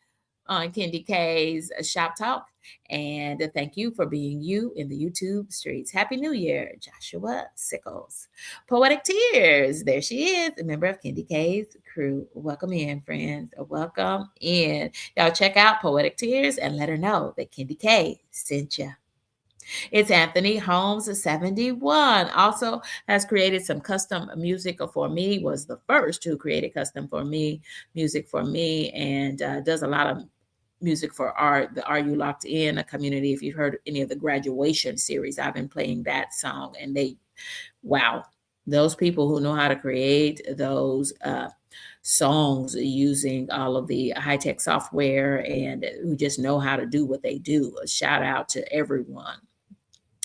on Kendi K's Shop Talk. And thank you for being you in the YouTube streets. Happy New Year, Joshua Sickles. Poetic Tears, there she is, a member of Kendi K's crew. Welcome in, friends. Welcome in. Y'all check out Poetic Tears and let her know that Kendi K sent you. It's Anthony Holmes 71. Also has created some custom music for me, was the first who created custom for me, music for me, and does a lot of music for the Are You Locked In, a community. If you've heard any of the graduation series, I've been playing that song, and wow, those people who know how to create those songs using all of the high-tech software and who just know how to do what they do. A shout out to everyone,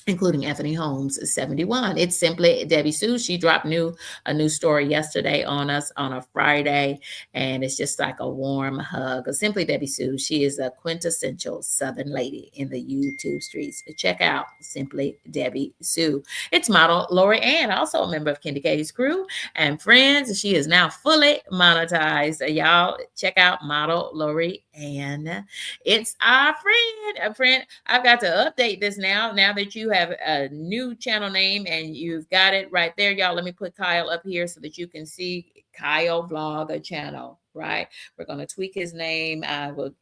including Anthony Holmes 71. It's Simply Debbie Sue. She dropped a new story yesterday on us on a Friday, and it's just like a warm hug. Simply Debbie Sue. She is a quintessential Southern lady in the YouTube streets. Check out Simply Debbie Sue. It's model Lori Ann, also a member of Kendi K's crew and friends. She is now fully monetized. Y'all check out model Lori Ann. It's our friend. I've got to update this now that you have a new channel name and you've got it right there, y'all. Let me put Kyle up here so that you can see Kyle Vlog Channel, right? We're going to tweak his name. I will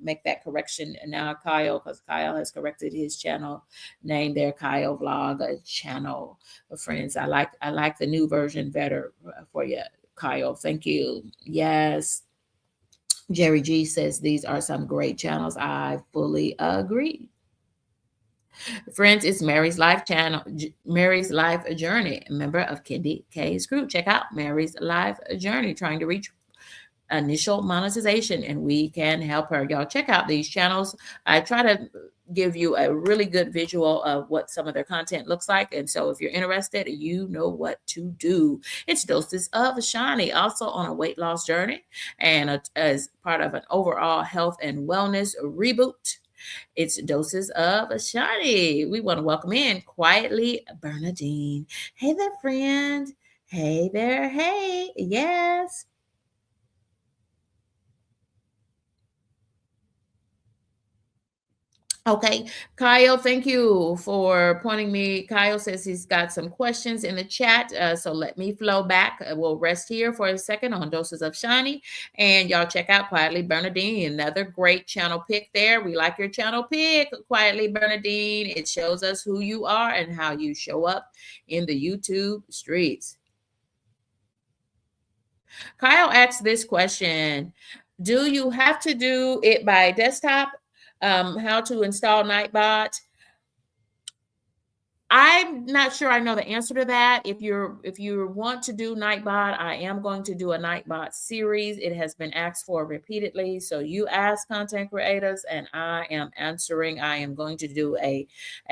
make that correction now, Kyle, because Kyle has corrected his channel name there, Kyle Vlog Channel. Friends, I like the new version better for you, Kyle. Thank you. Yes. Jerry G says these are some great channels. I fully agree. Friends, it's Mary's Life channel, Mary's Life Journey, a member of Kendi K's crew. Check out Mary's Life Journey, trying to reach initial monetization, and we can help her. Y'all check out these channels. I try to give you a really good visual of what some of their content looks like. And so if you're interested, you know what to do. It's Doses of Shani, also on a weight loss journey and as part of an overall health and wellness reboot. It's Doses of Shani. We want to welcome in Quietly Bernadine. Hey there, friend. Hey there. Hey. Yes. Okay, Kyle, thank you for pointing me. Kyle says he's got some questions in the chat. So let me flow back. We'll rest here for a second on Doses of Shiny. And y'all check out Quietly Bernadine, another great channel pick there. We like your channel pick, Quietly Bernadine. It shows us who you are and how you show up in the YouTube streets. Kyle asked this question: do you have to do it by desktop? How to install Nightbot? I'm not sure I know the answer to that. If you want to do Nightbot, I am going to do a Nightbot series. It has been asked for repeatedly. So you ask content creators and I am answering. I am going to do a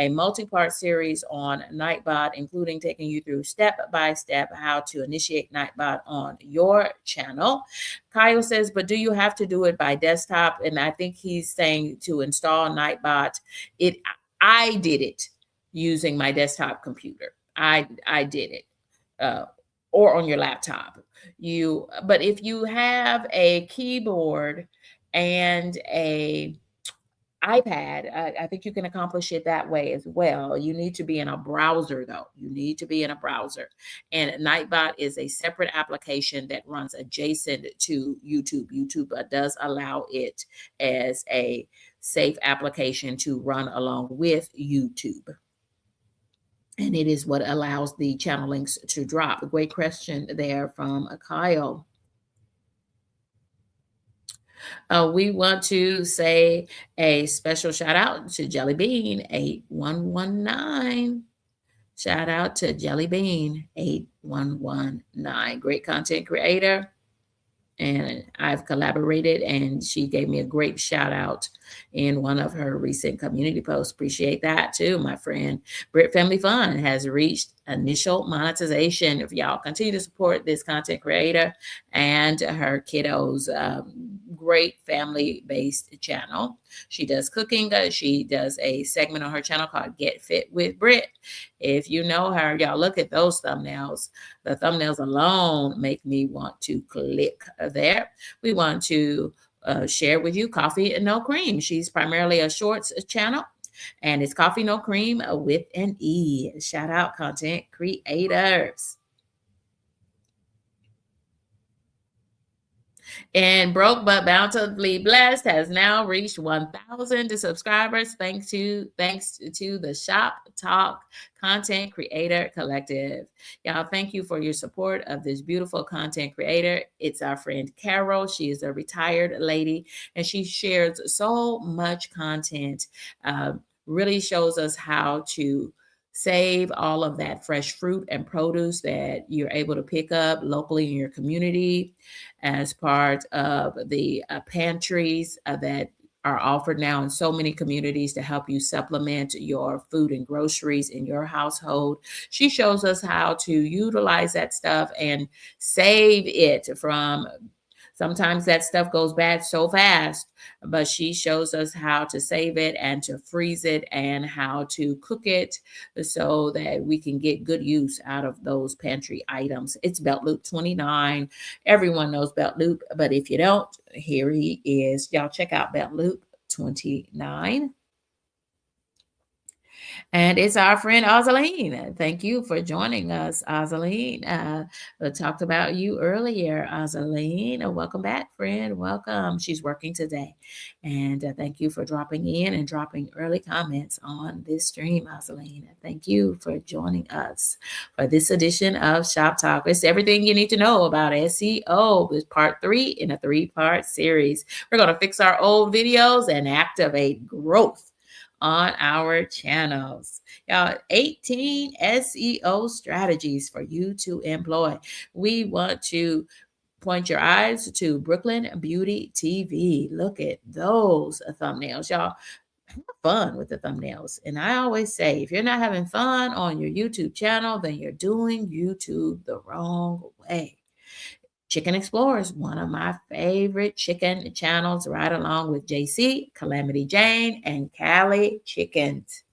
multi-part series on Nightbot, including taking you through step-by-step how to initiate Nightbot on your channel. Kyle says, but do you have to do it by desktop? And I think he's saying to install Nightbot. I did it using my desktop computer. I did it, or on your laptop. But if you have a keyboard and a iPad, I think you can accomplish it that way as well. You need to be in a browser, though. You need to be in a browser. And Nightbot is a separate application that runs adjacent to YouTube. YouTube does allow it as a safe application to run along with YouTube. And it is what allows the channel links to drop. A great question there from Kyle. We want to say a special shout out to Jelly Bean 8119. Shout out to Jelly Bean 8119. Great content creator. And I've collaborated, and she gave me a great shout out in one of her recent community posts. Appreciate that too, my friend. Brit Family Fun has reached initial monetization. If y'all continue to support this content creator and her kiddos, great family-based channel. She does cooking. She does a segment on her channel called Get Fit with Brit. If you know her, y'all look at those thumbnails. The thumbnails alone make me want to click there. We want to share with you Coffee and No Cream. She's primarily a shorts channel, and it's Coffee No Cream with an E. Shout out content creators. And Broke But Bountifully Blessed has now reached 1,000 subscribers thanks to the Shop Talk Content Creator Collective. Y'all, thank you for your support of this beautiful content creator. It's our friend Carol. She is a retired lady, and she shares so much content. Really shows us how to save all of that fresh fruit and produce that you're able to pick up locally in your community as part of the pantries that are offered now in so many communities to help you supplement your food and groceries in your household. She shows us how to utilize that stuff and save it from. Sometimes that stuff goes bad so fast, but she shows us how to save it and to freeze it and how to cook it so that we can get good use out of those pantry items. It's Belt Loop 29. Everyone knows Belt Loop, but if you don't, here he is. Y'all check out Belt Loop 29. And it's our friend Ozaline. Thank you for joining us, Ozaline. We talked about you earlier, Ozaline. Welcome back, friend. Welcome. She's working today. And thank you for dropping in and dropping early comments on this stream, Ozaline. Thank you for joining us for this edition of Shop Talk. It's everything you need to know about SEO. It's part 3 in a 3-part series. We're going to fix our old videos and activate growth on our channels. Y'all, 18 SEO strategies for you to employ. We want to point your eyes to Brooklyn Beauty TV. Look at those thumbnails, y'all. Have fun with the thumbnails. And I always say, if you're not having fun on your YouTube channel, then you're doing YouTube the wrong way. Chicken Explorers, one of my favorite chicken channels, right along with JC, Calamity Jane, and Cali Chickens.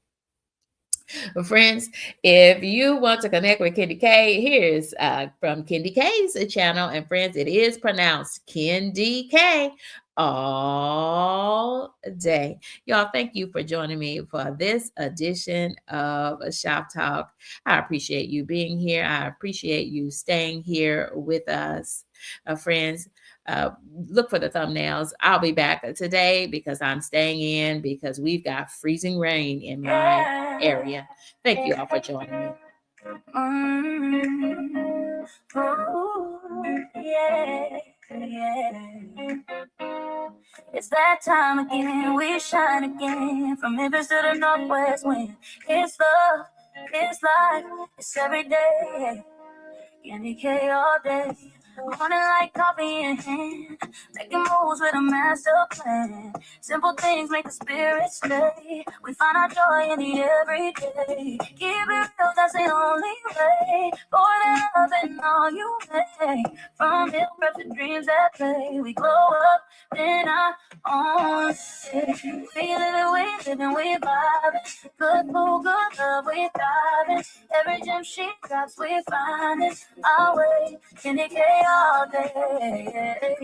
Friends, if you want to connect with Kendi K, here's from Kendi K's channel. And friends, it is pronounced Kendi K all day. Y'all, thank you for joining me for this edition of Shop Talk. I appreciate you being here. I appreciate you staying here with us. Friends, look for the thumbnails. I'll be back today because I'm staying in because we've got freezing rain in my area. Thank you all for joining me. It's that time again, we shine again. From Memphis to the Northwest wind. It's love, it's life, it's every day. Candy K all day. Morning like coffee in hand. Making moves with a master plan. Simple things make the spirit stay. We find our joy in the everyday. Keep it real, that's the only way. More than love and all you make. From hill prep to dreams that play. We glow up in our own city. We living, we vibing. Good food, good love, we thriving. Every gem she drops, we find it our way. Candy K all day.